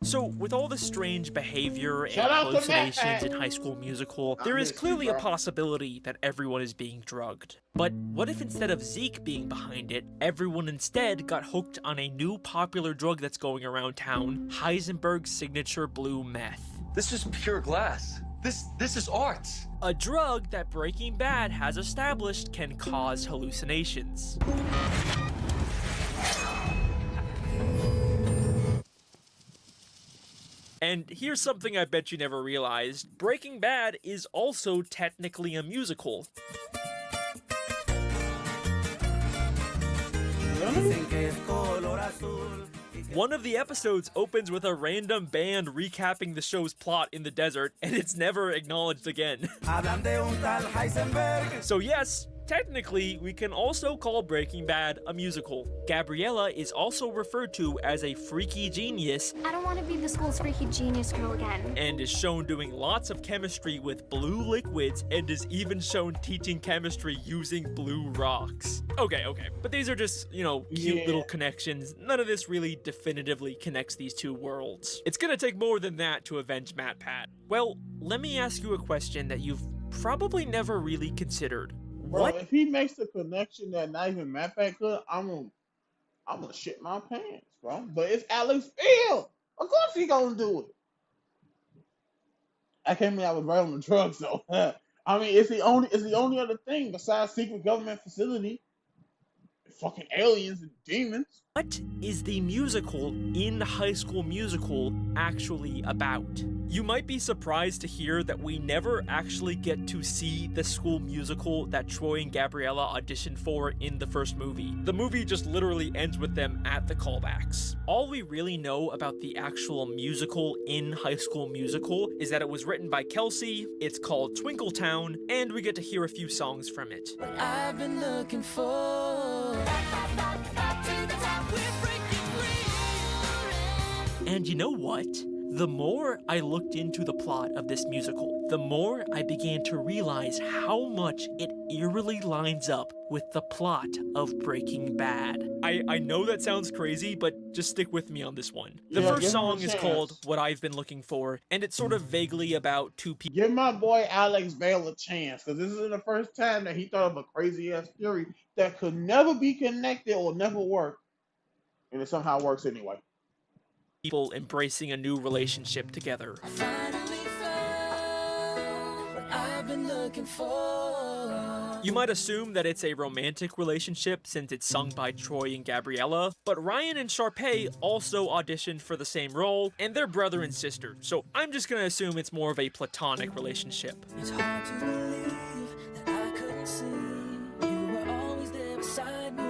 Speaker 5: So, with all the strange behavior and hallucinations in High School Musical, there is clearly a possibility that everyone is being drugged. But what if instead of Zeke being behind it, everyone instead got hooked on a new popular drug that's going around town, Heisenberg's signature blue meth?
Speaker 17: This is pure glass. This is art.
Speaker 5: A drug that Breaking Bad has established can cause hallucinations. And here's something I bet you never realized. Breaking Bad is also technically a musical. One of the episodes opens with a random band recapping the show's plot in the desert, and it's never acknowledged again. So yes, technically, we can also call Breaking Bad a musical. Gabriella is also referred to as a freaky genius.
Speaker 18: I don't want to be the school's freaky genius girl again.
Speaker 5: And is shown doing lots of chemistry with blue liquids, and is even shown teaching chemistry using blue rocks. Okay. But these are just, cute little connections. None of this really definitively connects these two worlds. It's gonna take more than that to avenge Matt Pat. Well, let me ask you a question that you've probably never really considered.
Speaker 1: Bro, if he makes the connection that not even Matt Pat could, I'm gonna shit my pants, bro. But it's Alex Bale. Of course he gonna do it. I can't believe I was right on the drugs though. I mean, it's the only other thing besides secret government facility. Fucking aliens and demons.
Speaker 5: What is the musical in High School Musical actually about? You might be surprised to hear that we never actually get to see the school musical that Troy and Gabriella auditioned for in the first movie. The movie just literally ends with them at the callbacks. All we really know about the actual musical in High School Musical is that it was written by Kelsey, it's called Twinkletown, and we get to hear a few songs from it.
Speaker 15: What I've been looking for.
Speaker 5: And you know what? The more I looked into the plot of this musical, the more I began to realize how much it eerily lines up with the plot of Breaking Bad. I know that sounds crazy, but just stick with me on this one. The
Speaker 1: Yeah,
Speaker 5: first
Speaker 1: give him a
Speaker 5: song is called
Speaker 1: chance.
Speaker 5: What I've Been Looking For, and it's sort of vaguely about two people.
Speaker 1: Give my boy Alex Bale a chance, because this isn't the first time that he thought of a crazy ass theory that could never be connected or never work, and it somehow works anyway.
Speaker 5: People embracing a new relationship together.
Speaker 15: I've been looking for.
Speaker 5: You might assume that it's a romantic relationship since it's sung by Troy and Gabriella, but Ryan and Sharpay also auditioned for the same role, and they're brother and sister, so I'm just gonna assume it's more of a platonic relationship.
Speaker 15: It's hard to believe that I couldn't see you were always there beside me.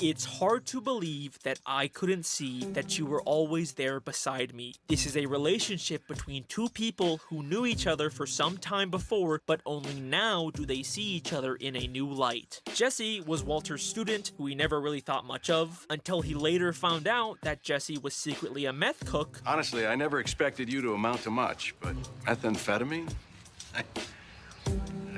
Speaker 5: It's hard to believe that I couldn't see that you were always there beside me. This is a relationship between two people who knew each other for some time before, but only now do they see each other in a new light. Jesse was Walter's student, who he never really thought much of, until he later found out that Jesse was secretly a meth cook.
Speaker 19: Honestly, I never expected you to amount to much, but methamphetamine? I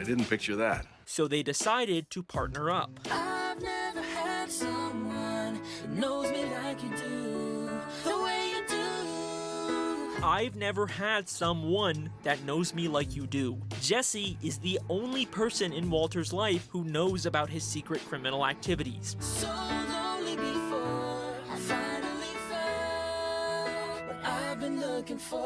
Speaker 19: didn't picture that.
Speaker 5: So they decided to partner up.
Speaker 15: I've never had someone who knows me like you do, the way you do.
Speaker 5: I've never had someone that knows me like you do. Jesse is the only person in Walter's life who knows about his secret criminal activities.
Speaker 15: So lonely before I finally found what I've been looking for.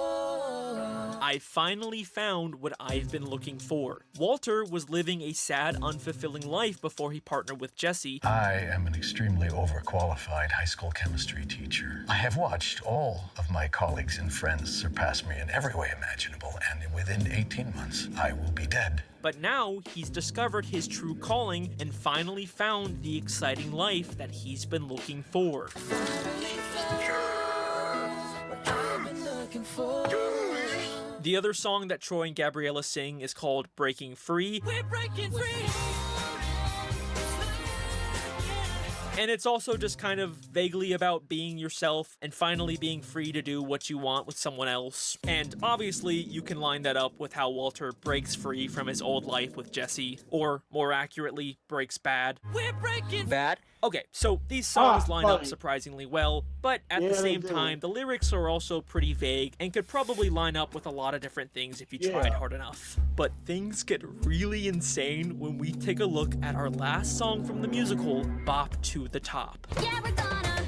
Speaker 5: I finally found what I've been looking for. Walter was living a sad, unfulfilling life before he partnered with Jesse.
Speaker 20: I am an extremely overqualified high school chemistry teacher. I have watched all of my colleagues and friends surpass me in every way imaginable, and within 18 months, I will be dead.
Speaker 5: But now he's discovered his true calling and finally found the exciting life that he's been looking for. The other song that Troy and Gabriella sing is called Breaking Free.
Speaker 15: We're breaking free.
Speaker 5: And it's also just kind of vaguely about being yourself and finally being free to do what you want with someone else. And obviously, you can line that up with how Walter breaks free from his old life with Jesse, or more accurately, breaks bad.
Speaker 15: We're breaking
Speaker 5: bad. Okay, so these songs line up
Speaker 1: funny.
Speaker 5: surprisingly well, but at the
Speaker 1: Yeah,
Speaker 5: same
Speaker 1: they do.
Speaker 5: time, the lyrics are also pretty vague and could probably line up with a lot of different things if you tried
Speaker 1: Yeah.
Speaker 5: hard enough. But things get really insane when we take a look at our last song from the musical, Bop to the Top.
Speaker 8: Yeah, we're gonna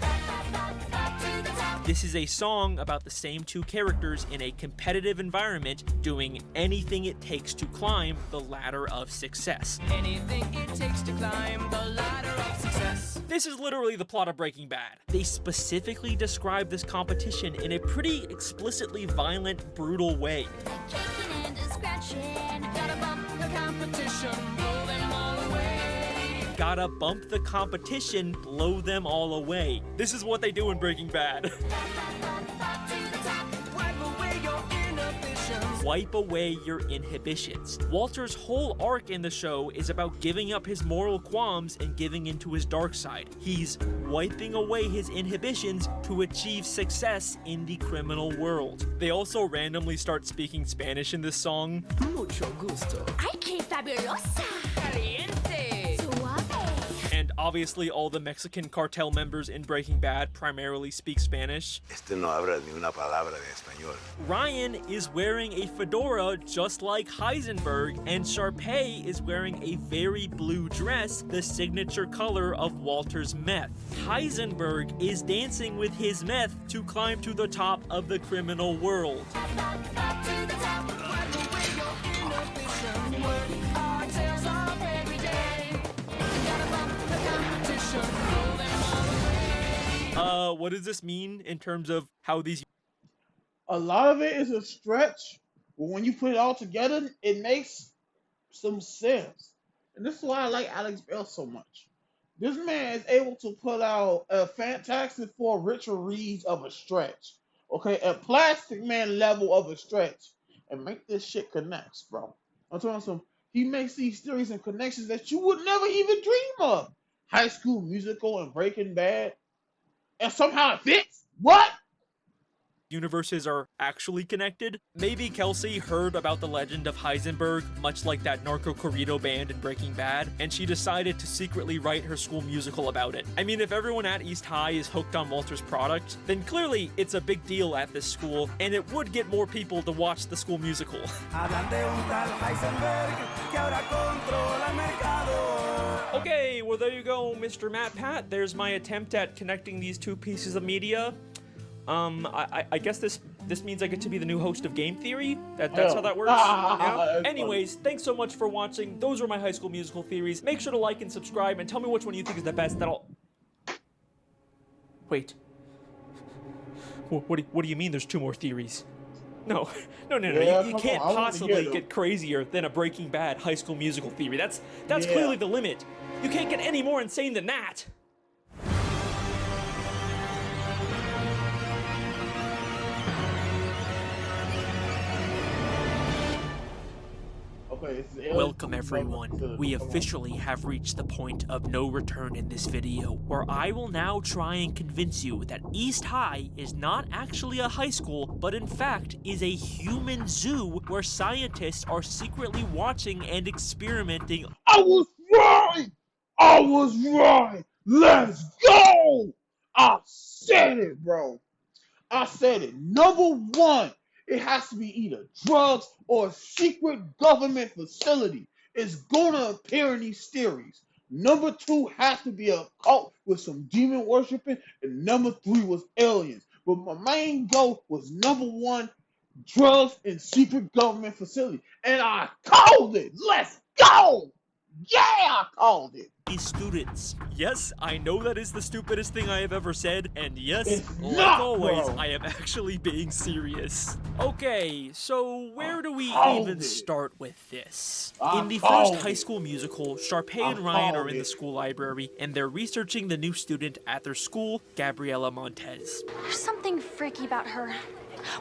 Speaker 8: bop to the top.
Speaker 5: This is a song about the same two characters in a competitive environment doing anything it takes to climb the ladder of success.
Speaker 15: Anything it takes to climb the ladder of success.
Speaker 5: This is literally the plot of Breaking Bad. They specifically describe this competition in a pretty explicitly violent, brutal way.
Speaker 8: Kicking and scratching.
Speaker 15: Gotta bump the competition, blow them all away.
Speaker 5: Gotta bump the competition, blow them all away. This is what they do in Breaking Bad.
Speaker 8: Bop to the top.
Speaker 15: Wipe away your inhibitions.
Speaker 5: Wipe away your inhibitions. Walter's whole arc in the show is about giving up his moral qualms and giving into his dark side. He's wiping away his inhibitions to achieve success in the criminal world. They also randomly start speaking Spanish in this song.
Speaker 15: Mucho gusto.
Speaker 8: Ay, qué fabulosa.
Speaker 15: Caliente.
Speaker 8: Suave.
Speaker 5: And obviously all the Mexican cartel members in Breaking Bad primarily speak Spanish.
Speaker 19: Este no habla ni una palabra de español.
Speaker 5: Ryan is wearing a fedora just like Heisenberg, and Sharpay is wearing a very blue dress, the signature color of Walter's meth. Heisenberg is dancing with his meth to climb to the top of the criminal world.
Speaker 8: Bop to the top.
Speaker 15: Wipe away your inhibitions. Work our tails off every day. Gotta bump the competition, blow them all away.
Speaker 5: What does this mean in terms of how these...
Speaker 1: A lot of it is a stretch, but when you put it all together, it makes some sense. And this is why I like Alex Bale so much. This man is able to put out a Fantastic Four Richard Reeves of a stretch. Okay, a Plastic Man level of a stretch. And make this shit connects, bro. I'm telling you something. He makes these theories and connections that you would never even dream of. High School Musical and Breaking Bad. And somehow it fits. What?
Speaker 5: universes are actually connected. Maybe Kelsey heard about the legend of Heisenberg, much like that narco corrido band in Breaking Bad, and she decided to secretly write her school musical about it. I mean, if everyone at East High is hooked on Walter's product, then clearly it's a big deal at this school, and it would get more people to watch the school musical. Okay, well there you go, Mr. Matt Pat. There's my attempt at connecting these two pieces of media. I guess this means I get to be the new host of Game Theory? That's how that works? Yeah? Anyways, thanks so much for watching. Those were my High School Musical theories. Make sure to like and subscribe, and tell me which one you think is the best. Wait. What do you mean there's 2 more theories? No.
Speaker 1: Yeah,
Speaker 5: You can't possibly get crazier than a Breaking Bad High School Musical theory. That's clearly the limit. You can't get any more insane than that. Welcome everyone. We officially have reached the point of no return in this video, where I will now try and convince you that East High is not actually a high school, but in fact is a human zoo where scientists are secretly watching and experimenting.
Speaker 1: I was right! Let's go! I said it, bro. I said it. Number 1, it has to be either drugs or a secret government facility. It's gonna appear in these theories. Number 2 has to be a cult with some demon worshiping, and number 3 was aliens. But my main goal was number 1, drugs and secret government facility. And I called it! Let's go! Yeah, I called it!
Speaker 5: These students. Yes, I know that is the stupidest thing I have ever said, and yes, like
Speaker 1: not,
Speaker 5: always,
Speaker 1: bro.
Speaker 5: I am actually being serious. Okay, so where do we even start with this? In the first High School Musical, Sharpay and Ryan are in the school library, and they're researching the new student at their school, Gabriela Montez.
Speaker 18: There's something freaky about her.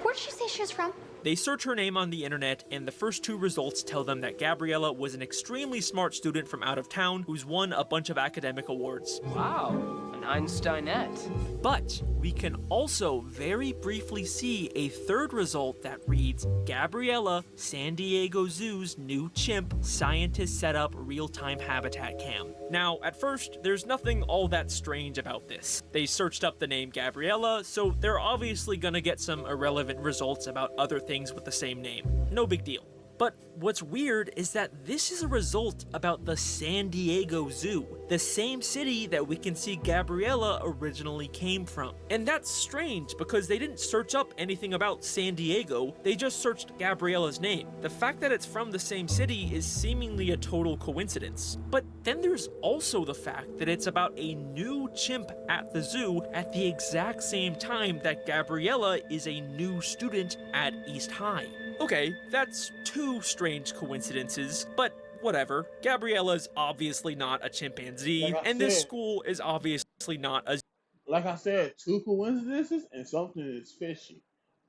Speaker 18: Where did she say she was from?
Speaker 5: They search her name on the internet, and the first 2 results tell them that Gabriela was an extremely smart student from out of town who's won a bunch of academic awards.
Speaker 4: Wow, an Einsteinette.
Speaker 5: But we can also very briefly see a 3rd result that reads, Gabriela, San Diego Zoo's new chimp, scientists set up real-time habitat cam. Now, at first, there's nothing all that strange about this. They searched up the name Gabriela, so they're obviously gonna get some irrelevant results about other things with the same name. No big deal. But what's weird is that this is a result about the San Diego Zoo, the same city that we can see Gabriela originally came from. And that's strange because they didn't search up anything about San Diego, they just searched Gabriela's name. The fact that it's from the same city is seemingly a total coincidence. But then there's also the fact that it's about a new chimp at the zoo at the exact same time that Gabriela is a new student at East High. Okay, that's 2 strange coincidences, but whatever. Gabriella's obviously not a chimpanzee, and this school is obviously not a...
Speaker 1: Like I said, 2 coincidences and something is fishy.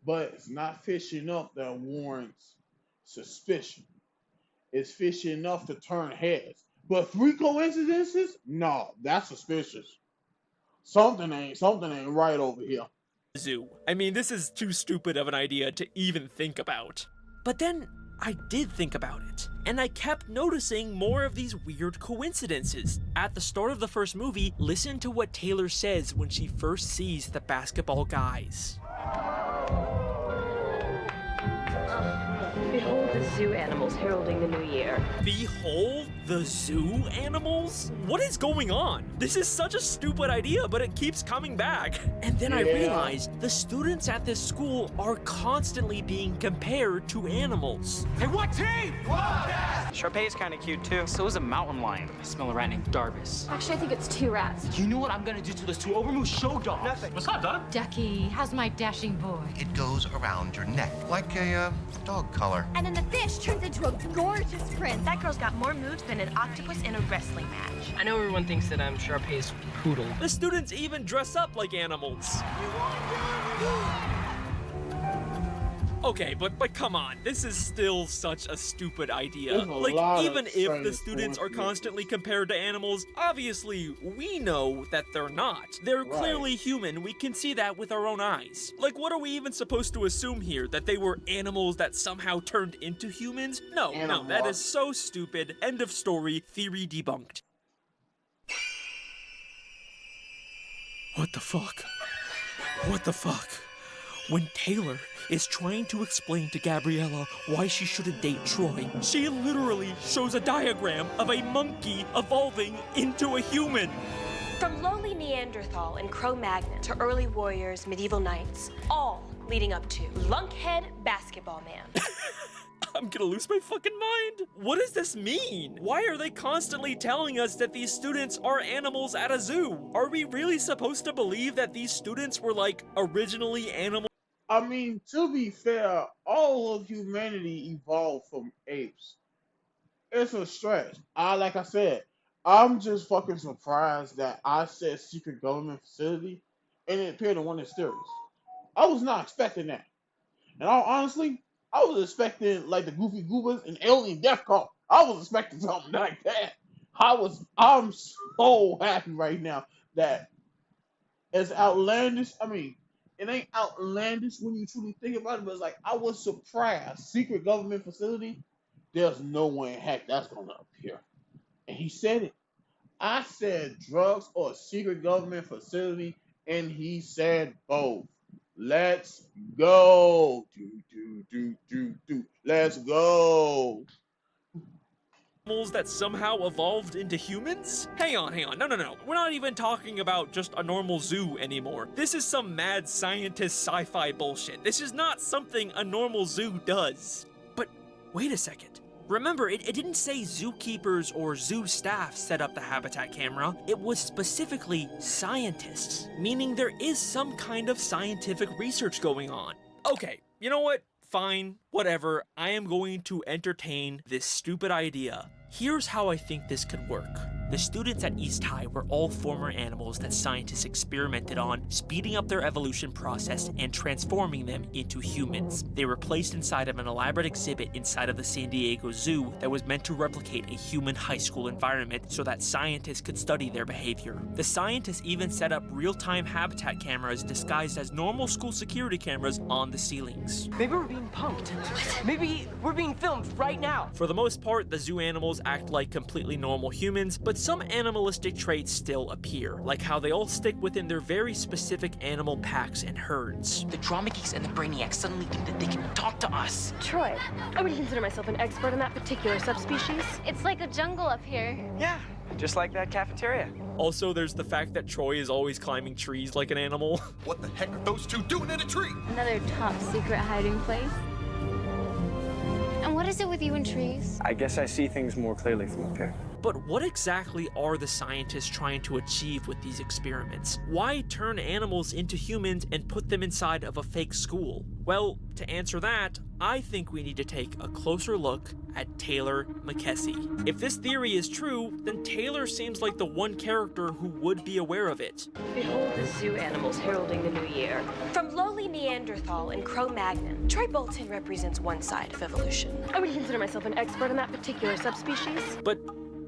Speaker 1: But it's not fishy enough that warrants suspicion. It's fishy enough to turn heads. But 3 coincidences? No, that's suspicious. Something ain't right over here.
Speaker 5: Zoo. I mean, this is too stupid of an idea to even think about. But then I did think about it, and I kept noticing more of these weird coincidences. At the start of the first movie, listen to what Taylor says when she first sees the basketball guys.
Speaker 21: Behold the zoo animals heralding the new year.
Speaker 5: Behold the zoo animals? What is going on? This is such a stupid idea, but it keeps coming back. And then I realized the students at this school are constantly being compared to animals.
Speaker 3: Hey, what team? Sharpay's kind of cute too.
Speaker 4: So is a mountain lion. I smell a rat named Darvis.
Speaker 18: Actually, I think it's 2 rats.
Speaker 4: You know what I'm gonna do to those 2 overmoved show dogs?
Speaker 3: Nothing.
Speaker 4: What's up, Doug?
Speaker 22: Ducky, how's my dashing boy?
Speaker 23: It goes around your neck like a dog collar.
Speaker 8: And then the fish turns into a gorgeous prince. That girl's got more moves than an octopus in a wrestling match.
Speaker 4: I know everyone thinks that I'm Sharpay's poodle.
Speaker 5: The students even dress up like animals. Okay, but come on, this is still such a stupid idea.
Speaker 1: There's a
Speaker 5: Like,
Speaker 1: lot
Speaker 5: even
Speaker 1: of
Speaker 5: if the
Speaker 1: strange
Speaker 5: students are
Speaker 1: coincidences.
Speaker 5: constantly compared to animals, obviously we know that they're not. They're
Speaker 1: Right.
Speaker 5: clearly human, we can see that with our own eyes. Like, what are we even supposed to assume here? That they were animals that somehow turned into humans? No, that is so stupid. End of story, theory debunked. What the fuck? What the fuck? When Taylor is trying to explain to Gabriella why she shouldn't date Troy, she literally shows a diagram of a monkey evolving into a human.
Speaker 21: From lowly Neanderthal and Cro-Magnon to early warriors, medieval knights, all leading up to Lunkhead Basketball Man.
Speaker 5: I'm gonna lose my fucking mind. What does this mean? Why are they constantly telling us that these students are animals at a zoo? Are we really supposed to believe that these students were like originally animals?
Speaker 1: I mean, to be fair, all of humanity evolved from apes. It's a stretch. Like I said, I'm just fucking surprised that I said secret government facility and it appeared in one of the stories. I was not expecting that. And honestly, I was expecting like the Goofy Goobers and Alien Death Cult. I was expecting something like that. I'm so happy right now that it's outlandish. I mean, it ain't outlandish when you truly think about it, but it's like I was surprised. Secret government facility, there's no way in heck that's gonna appear. And he said it. I said drugs or a secret government facility, and he said both. Let's go. Let's go.
Speaker 5: Animals that somehow evolved into humans? Hang on. No. We're not even talking about just a normal zoo anymore. This is some mad scientist sci-fi bullshit. This is not something a normal zoo does. But wait a second. Remember, it didn't say zookeepers or zoo staff set up the habitat camera. It was specifically scientists, meaning there is some kind of scientific research going on. Okay, you know what? Fine, whatever. I am going to entertain this stupid idea. Here's how I think this could work. The students at East High were all former animals that scientists experimented on, speeding up their evolution process and transforming them into humans. They were placed inside of an elaborate exhibit inside of the San Diego Zoo that was meant to replicate a human high school environment so that scientists could study their behavior. The scientists even set up real-time habitat cameras disguised as normal school security cameras on the ceilings.
Speaker 13: Maybe we're being punked. Maybe we're being filmed right now.
Speaker 5: For the most part, the zoo animals act like completely normal humans, but some animalistic traits still appear, like how they all stick within their very specific animal packs and herds.
Speaker 13: The drama geeks and the brainiacs suddenly think that they can talk to us.
Speaker 18: Troy, I would consider myself an expert in that particular subspecies.
Speaker 2: It's like a jungle up here.
Speaker 13: Yeah, just like that cafeteria.
Speaker 5: Also, there's the fact that Troy is always climbing trees like an animal.
Speaker 23: What the heck are those two doing in a tree?
Speaker 2: Another top secret hiding place. And what is it with you and trees?
Speaker 7: I guess I see things more clearly from up here.
Speaker 5: But what exactly are the scientists trying to achieve with these experiments? Why turn animals into humans and put them inside of a fake school? Well, to answer that, I think we need to take a closer look at Taylor McKessie. If this theory is true, then Taylor seems like the one character who would be aware of it.
Speaker 21: Behold the zoo animals heralding the new year. From lowly Neanderthal and Cro-Magnon, Troy Bolton represents one side of evolution.
Speaker 18: I would consider myself an expert in that particular subspecies.
Speaker 5: But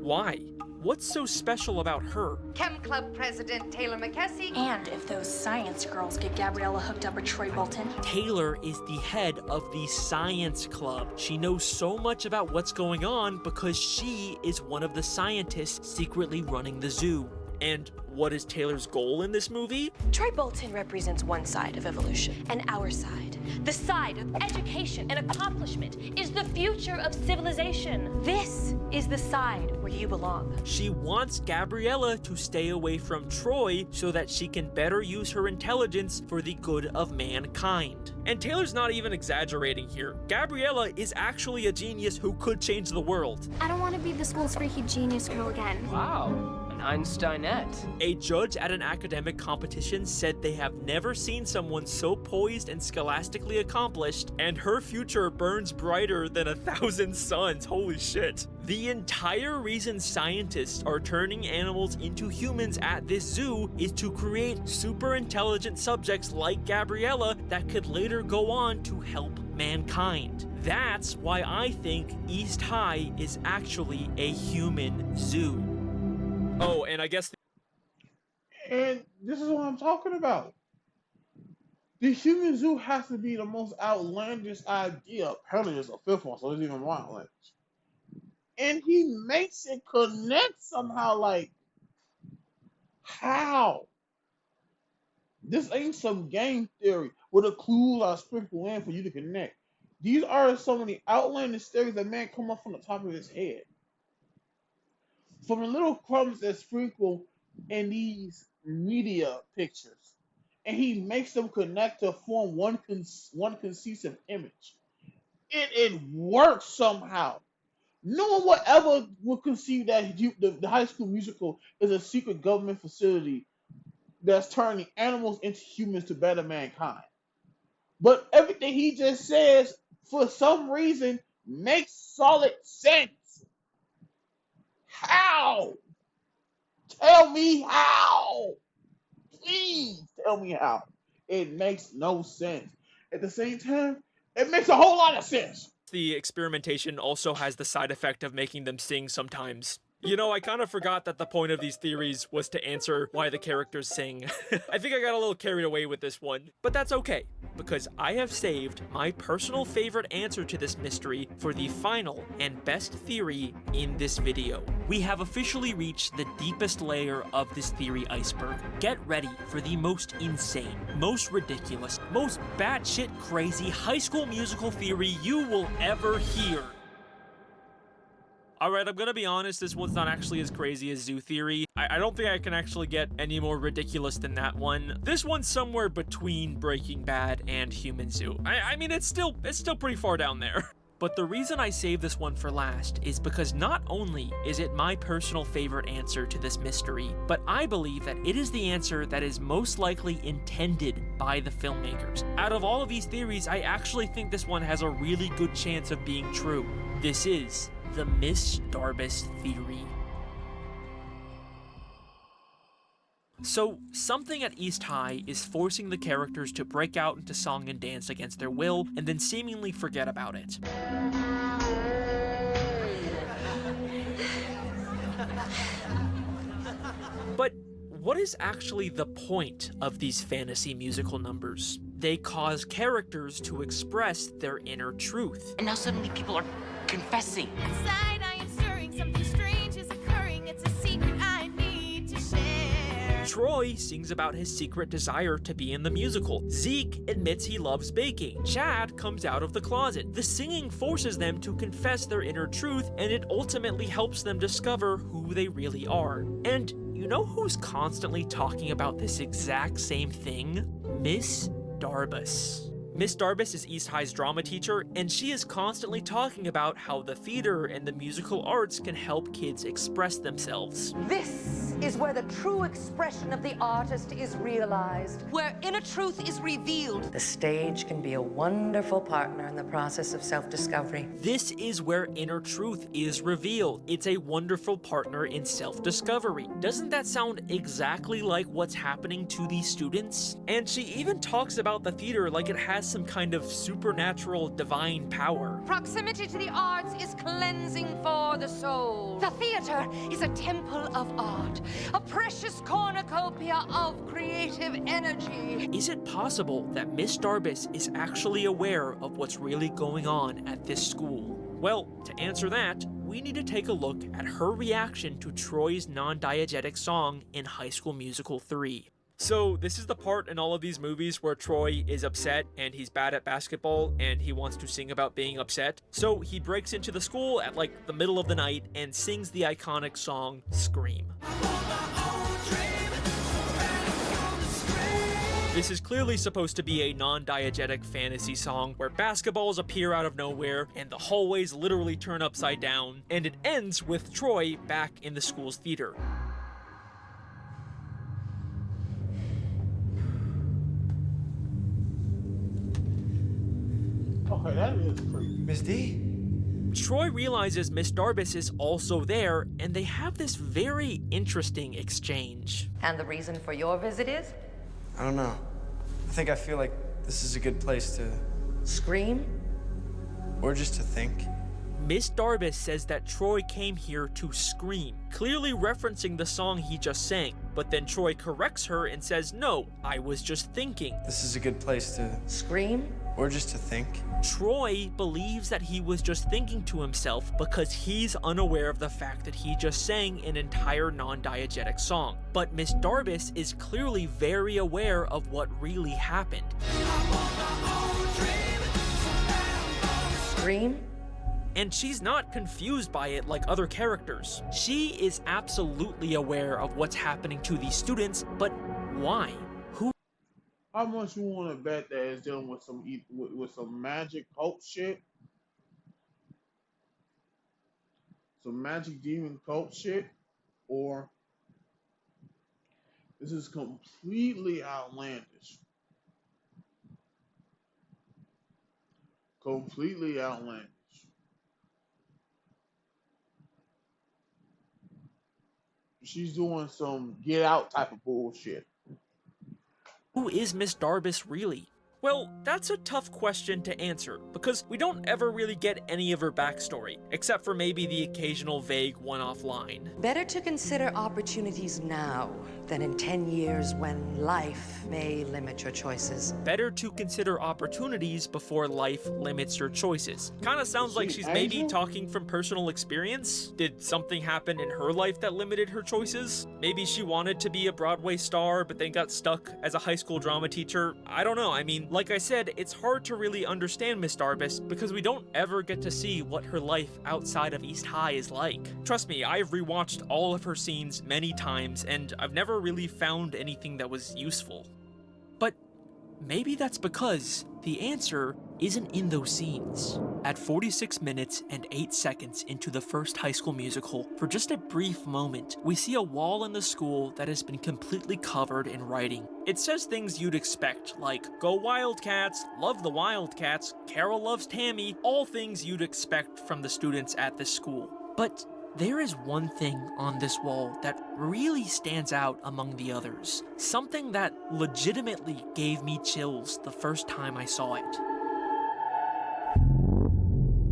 Speaker 5: why? What's so special about her?
Speaker 9: Chem Club President Taylor McKessie.
Speaker 18: And if those science girls get Gabriella hooked up with Troy Bolton.
Speaker 5: Taylor is the head of the science club. She knows so much about what's going on because she is one of the scientists secretly running the zoo. And what is Taylor's goal in this movie?
Speaker 21: Troy Bolton represents one side of evolution, and our side, the side of education and accomplishment, is the future of civilization. This is the side where you belong.
Speaker 5: She wants Gabriella to stay away from Troy so that she can better use her intelligence for the good of mankind. And Taylor's not even exaggerating here. Gabriella is actually a genius who could change the world.
Speaker 2: I don't want to be the school's freaky genius girl again.
Speaker 13: Wow. Einsteinette.
Speaker 5: A judge at an academic competition said they have never seen someone so poised and scholastically accomplished, and her future burns brighter than 1,000 suns. Holy shit. The entire reason scientists are turning animals into humans at this zoo is to create super intelligent subjects like Gabriella that could later go on to help mankind. That's why I think East High is actually a human zoo. Oh, and I guess...
Speaker 1: And this is what I'm talking about. The human zoo has to be the most outlandish idea. Apparently, there's a fifth one, so it's even more outlandish. And he makes it connect somehow. Like, how? This ain't some game theory where the clues are sprinkled in for you to connect. These are so many outlandish theories that man come up from the top of his head. From the little crumbs that sprinkle in these media pictures, and he makes them connect to form one cohesive image. It works somehow. No one would ever would conceive that the High School Musical is a secret government facility that's turning animals into humans to better mankind. But everything he just says, for some reason, makes solid sense. How? Tell me how. Please tell me how. It makes no sense. At the same time, it makes a whole lot of sense.
Speaker 5: The experimentation also has the side effect of making them sing sometimes. You know, I kind of forgot that the point of these theories was to answer why the characters sing. I think I got a little carried away with this one, but that's okay, because I have saved my personal favorite answer to this mystery for the final and best theory in this video. We have officially reached the deepest layer of this theory iceberg. Get ready for the most insane, most ridiculous, most batshit crazy High School Musical theory you will ever hear. Alright, I'm gonna be honest, this one's not actually as crazy as Zoo Theory. I don't think I can actually get any more ridiculous than that one. This one's somewhere between Breaking Bad and Human Zoo. I mean, it's still pretty far down there. But the reason I saved this one for last is because not only is it my personal favorite answer to this mystery, but I believe that it is the answer that is most likely intended by the filmmakers. Out of all of these theories, I actually think this one has a really good chance of being true. This is the Miss Darbus theory. So, something at East High is forcing the characters to break out into song and dance against their will, and then seemingly forget about it. But what is actually the point of these fantasy musical numbers? They cause characters to express their inner truth.
Speaker 4: And now suddenly people are confessing.
Speaker 8: Inside I am stirring, something strange is occurring. It's a secret I need to share.
Speaker 5: Troy sings about his secret desire to be in the musical. Zeke admits he loves baking. Chad comes out of the closet. The singing forces them to confess their inner truth, and it ultimately helps them discover who they really are. And you know who's constantly talking about this exact same thing? Miss Darbus. Miss Darbus is East High's drama teacher, and she is constantly talking about how the theater and the musical arts can help kids express themselves.
Speaker 9: This is where the true expression of the artist is realized, where inner truth is revealed. The stage can be a wonderful partner in the process of self-discovery.
Speaker 5: This is where inner truth is revealed. It's a wonderful partner in self-discovery. Doesn't that sound exactly like what's happening to these students? And she even talks about the theater like it has some kind of supernatural divine power.
Speaker 9: Proximity to the arts is cleansing for the soul. The theater is a temple of art, a precious cornucopia of creative energy.
Speaker 5: Is it possible that Miss Darbus is actually aware of what's really going on at this school? Well, to answer that, we need to take a look at her reaction to Troy's non-diegetic song in High School Musical 3. So this is the part in all of these movies where Troy is upset and he's bad at basketball and he wants to sing about being upset. So he breaks into the school at like the middle of the night and sings the iconic song, Scream. This is clearly supposed to be a non-diegetic fantasy song where basketballs appear out of nowhere and the hallways literally turn upside down, and it ends with Troy back in the school's theater.
Speaker 1: Okay, that is creepy.
Speaker 13: Miss D?
Speaker 5: Troy realizes Miss Darbus is also there, and they have this very interesting exchange.
Speaker 9: And the reason for your visit is?
Speaker 13: I don't know. I think I feel like this is a good place to...
Speaker 9: Scream?
Speaker 13: Or just to think.
Speaker 5: Miss Darbus says that Troy came here to scream, clearly referencing the song he just sang. But then Troy corrects her and says, no, I was just thinking.
Speaker 13: This is a good place to scream? Or just to think.
Speaker 5: Troy believes that he was just thinking to himself because he's unaware of the fact that he just sang an entire non-diegetic song. But Miss Darbus is clearly very aware of what really happened.
Speaker 9: Scream?
Speaker 5: And she's not confused by it like other characters. She is absolutely aware of what's happening to these students, but why?
Speaker 1: How much you want to bet that it's dealing with some magic cult shit? Some magic demon cult shit? Or this is completely outlandish? Completely outlandish. She's doing some get out type of bullshit.
Speaker 5: Who is Miss Darbus really? Well, that's a tough question to answer, because we don't ever really get any of her backstory, except for maybe the occasional vague one-off line.
Speaker 9: Better to consider opportunities now than in 10 years when life may limit your choices.
Speaker 5: Better to consider opportunities before life limits your choices. Kinda sounds like she's maybe talking from personal experience. Did something happen in her life that limited her choices? Maybe she wanted to be a Broadway star, but then got stuck as a high school drama teacher. I don't know. I mean, like I said, it's hard to really understand Miss Darbus because we don't ever get to see what her life outside of East High is like. Trust me, I've rewatched all of her scenes many times, and I've never really found anything that was useful. But maybe that's because the answer isn't in those scenes. At 46 minutes and 8 seconds into the first High School Musical, for just a brief moment, we see a wall in the school that has been completely covered in writing. It says things you'd expect, like, "Go Wildcats," "Love the Wildcats," "Carol loves Tammy," all things you'd expect from the students at this school. But there is one thing on this wall that really stands out among the others. Something that legitimately gave me chills the first time I saw it.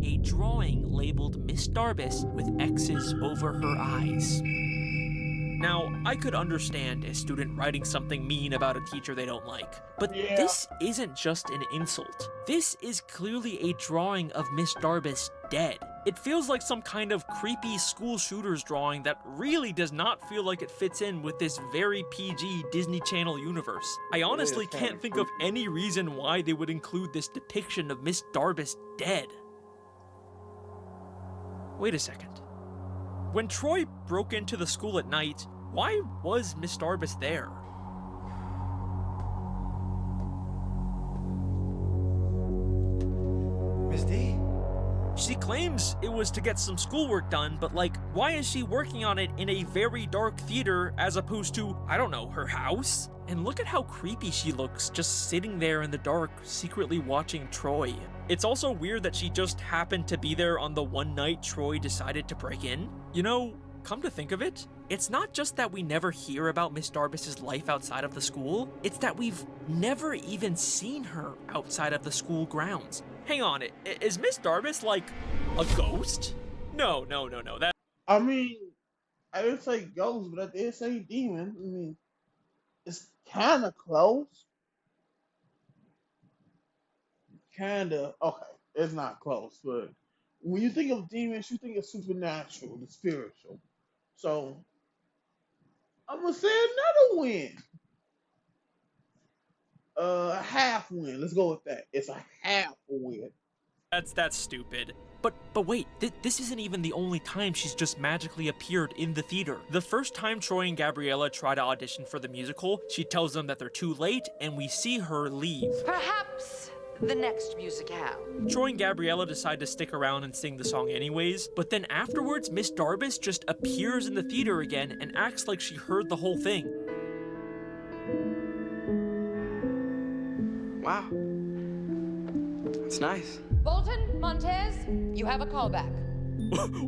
Speaker 5: A drawing labeled Miss Darbus with X's over her eyes. Now, I could understand a student writing something mean about a teacher they don't like, but this isn't just an insult. This is clearly a drawing of Miss Darbus dead. It feels like some kind of creepy school shooters drawing that really does not feel like it fits in with this very PG Disney Channel universe. I honestly can't think of any reason why they would include this depiction of Miss Darbus dead. Wait a second. When Troy broke into the school at night, why was Miss Darbus there?
Speaker 13: Miss D?
Speaker 5: She claims it was to get some schoolwork done, but like, why is she working on it in a very dark theater as opposed to, I don't know, her house? And look at how creepy she looks, just sitting there in the dark, secretly watching Troy. It's also weird that she just happened to be there on the one night Troy decided to break in. You know, come to think of it, it's not just that we never hear about Miss Darbus's life outside of the school, it's that we've never even seen her outside of the school grounds. Hang on, is Miss Darbus like a ghost? No. That.
Speaker 1: I mean, I didn't say ghost, but I did say demon. I mean, it's kind of close. Okay, it's not close, but when you think of demons, you think of supernatural, the spiritual. So I'm gonna say another win. A half win. Let's go with that. It's a half a win.
Speaker 5: That's stupid. But wait, this isn't even the only time she's just magically appeared in the theater. The first time Troy and Gabriella try to audition for the musical, she tells them that they're too late, and we see her leave.
Speaker 9: Perhaps the next musicale.
Speaker 5: Troy and Gabriella decide to stick around and sing the song anyways, but then afterwards, Miss Darbus just appears in the theater again and acts like she heard the whole thing.
Speaker 13: Wow. That's nice.
Speaker 9: Bolton, Montez, you have a callback.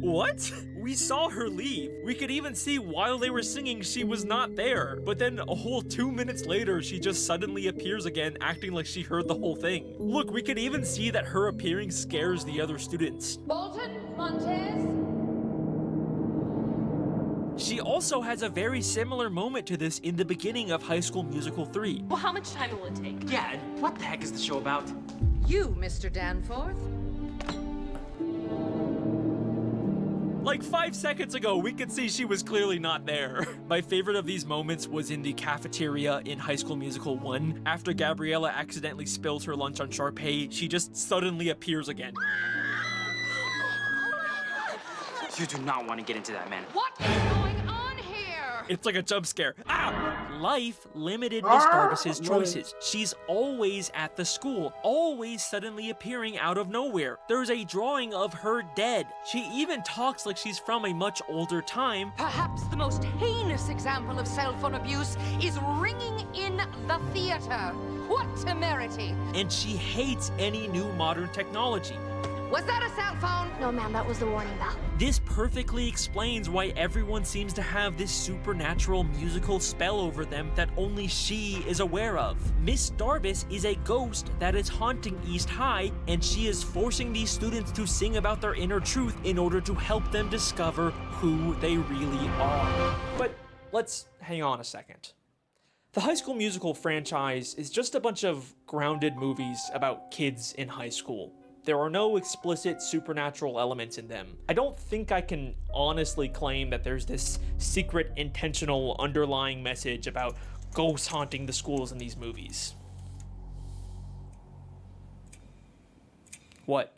Speaker 5: What? We saw her leave. We could even see while they were singing she was not there. But then a whole 2 minutes later, she just suddenly appears again, acting like she heard the whole thing. Look, we could even see that her appearing scares the other students.
Speaker 9: Bolton, Montez.
Speaker 5: She also has a very similar moment to this in the beginning of High School Musical 3.
Speaker 21: Well, how much time will it take?
Speaker 13: Yeah, and what the heck is the show about?
Speaker 9: You, Mr. Danforth.
Speaker 5: Like 5 seconds ago, we could see she was clearly not there. My favorite of these moments was in the cafeteria in High School Musical 1. After Gabriella accidentally spills her lunch on Sharpay, she just suddenly appears again.
Speaker 13: You do not want to get into that, man.
Speaker 9: What is going on here?
Speaker 5: It's like a jump scare. Ow! Life limited Miss Darbus's choices. She's always at the school, always suddenly appearing out of nowhere. There's a drawing of her dead. She even talks like she's from a much older time.
Speaker 9: Perhaps the most heinous example of cell phone abuse is ringing in the theater. What temerity!
Speaker 5: And she hates any new modern technology.
Speaker 9: Was that a cell phone?
Speaker 2: No, ma'am, that was the warning bell.
Speaker 5: This perfectly explains why everyone seems to have this supernatural musical spell over them that only she is aware of. Miss Darbus is a ghost that is haunting East High, and she is forcing these students to sing about their inner truth in order to help them discover who they really are. But let's hang on a second. The High School Musical franchise is just a bunch of grounded movies about kids in high school. There are no explicit supernatural elements in them. I don't think I can honestly claim that there's this secret, intentional, underlying message about ghosts haunting the schools in these movies. What?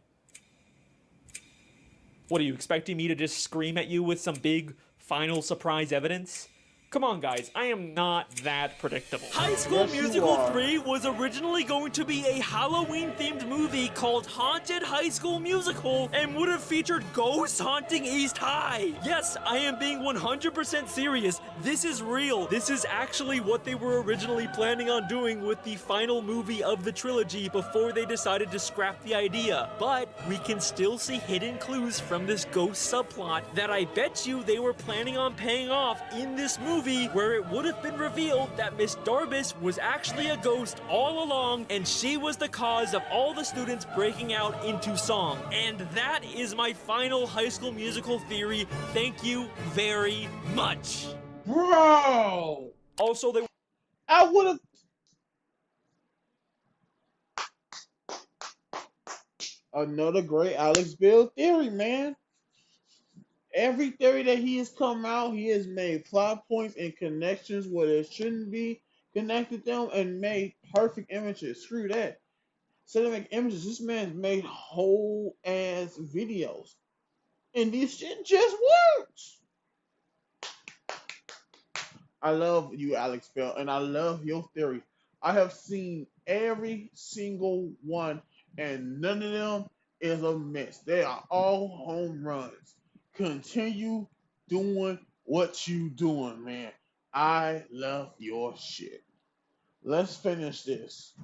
Speaker 5: What, are you expecting me to just scream at you with some big, final surprise evidence? Come on, guys, I am not that predictable. High School Musical 3 was originally going to be a Halloween-themed movie called Haunted High School Musical and would have featured ghosts haunting East High. Yes, I am being 100% serious. This is real. This is actually what they were originally planning on doing with the final movie of the trilogy before they decided to scrap the idea. But we can still see hidden clues from this ghost subplot that I bet you they were planning on paying off in this movie, where it would have been revealed that Miss Darbus was actually a ghost all along, and she was the cause of all the students breaking out into song. And that is my final High School Musical theory. Thank you very much.
Speaker 1: Bro!
Speaker 5: Also,
Speaker 1: I would have... Another great Alex Bale theory, man. Every theory that he has come out, he has made plot points and connections where there shouldn't be, connected them, and made perfect images. Screw that. Cinematic images, this man's made whole ass videos. And this shit just works. I love you, Alex Bell, and I love your theory. I have seen every single one, and none of them is a miss. They are all home runs. Continue doing what you doing, man. I love your shit. Let's finish this.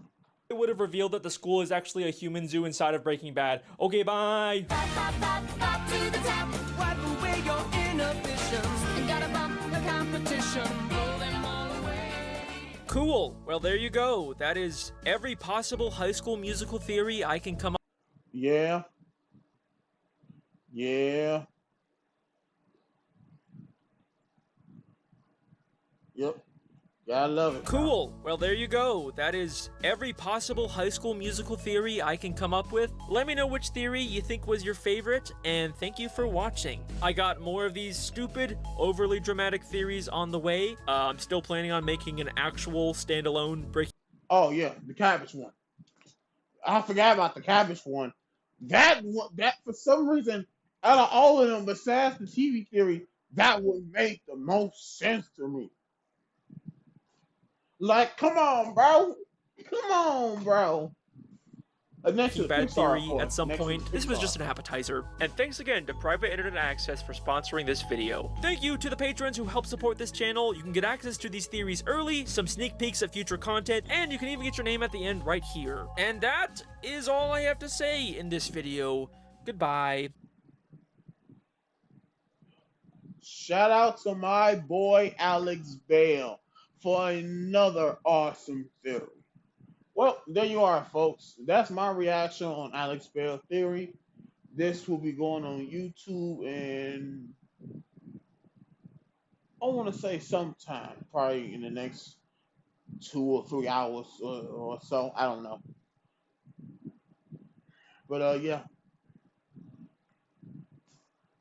Speaker 5: it would have revealed that the school is actually a human zoo inside of Breaking Bad. Okay, bye. Cool. Well, there you go. That is every possible High School Musical theory I can come up.
Speaker 1: Yeah. Yeah. Yep. Gotta love it.
Speaker 5: Cool. Well, there you go. That is every possible High School Musical theory I can come up with. Let me know which theory you think was your favorite, and thank you for watching. I got more of these stupid, overly dramatic theories on the way. I'm still planning on making an actual standalone breaking.
Speaker 1: Oh yeah, the cabbage one. I forgot about the cabbage one. That for some reason, out of all of them, besides the TV theory, that would make the most sense to me. Like, come on, bro. Come on, bro. Next to
Speaker 5: Bad theory at some point. This was just an appetizer. And thanks again to Private Internet Access for sponsoring this video. Thank you to the patrons who help support this channel. You can get access to these theories early, some sneak peeks of future content, and you can even get your name at the end right here. And that is all I have to say in this video. Goodbye.
Speaker 1: Shout out to my boy Alex Bale for another awesome theory. Well, there you are, folks. That's my reaction on Alex Bale theory. This will be going on YouTube and I want to say sometime, probably in the next 2 or 3 hours or so. I don't know. But yeah.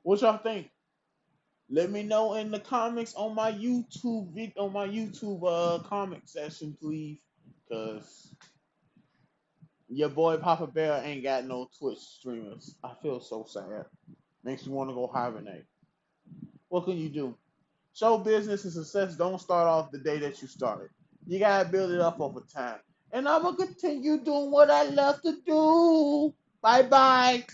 Speaker 1: What y'all think? Let me know in the comments on my YouTube comment section, please. Cause your boy Papa Bear ain't got no Twitch streamers. I feel so sad. Makes you want to go hibernate. What can you do? Show business and success don't start off the day that you started. You gotta build it up over time. And I'm gonna continue doing what I love to do. Bye bye.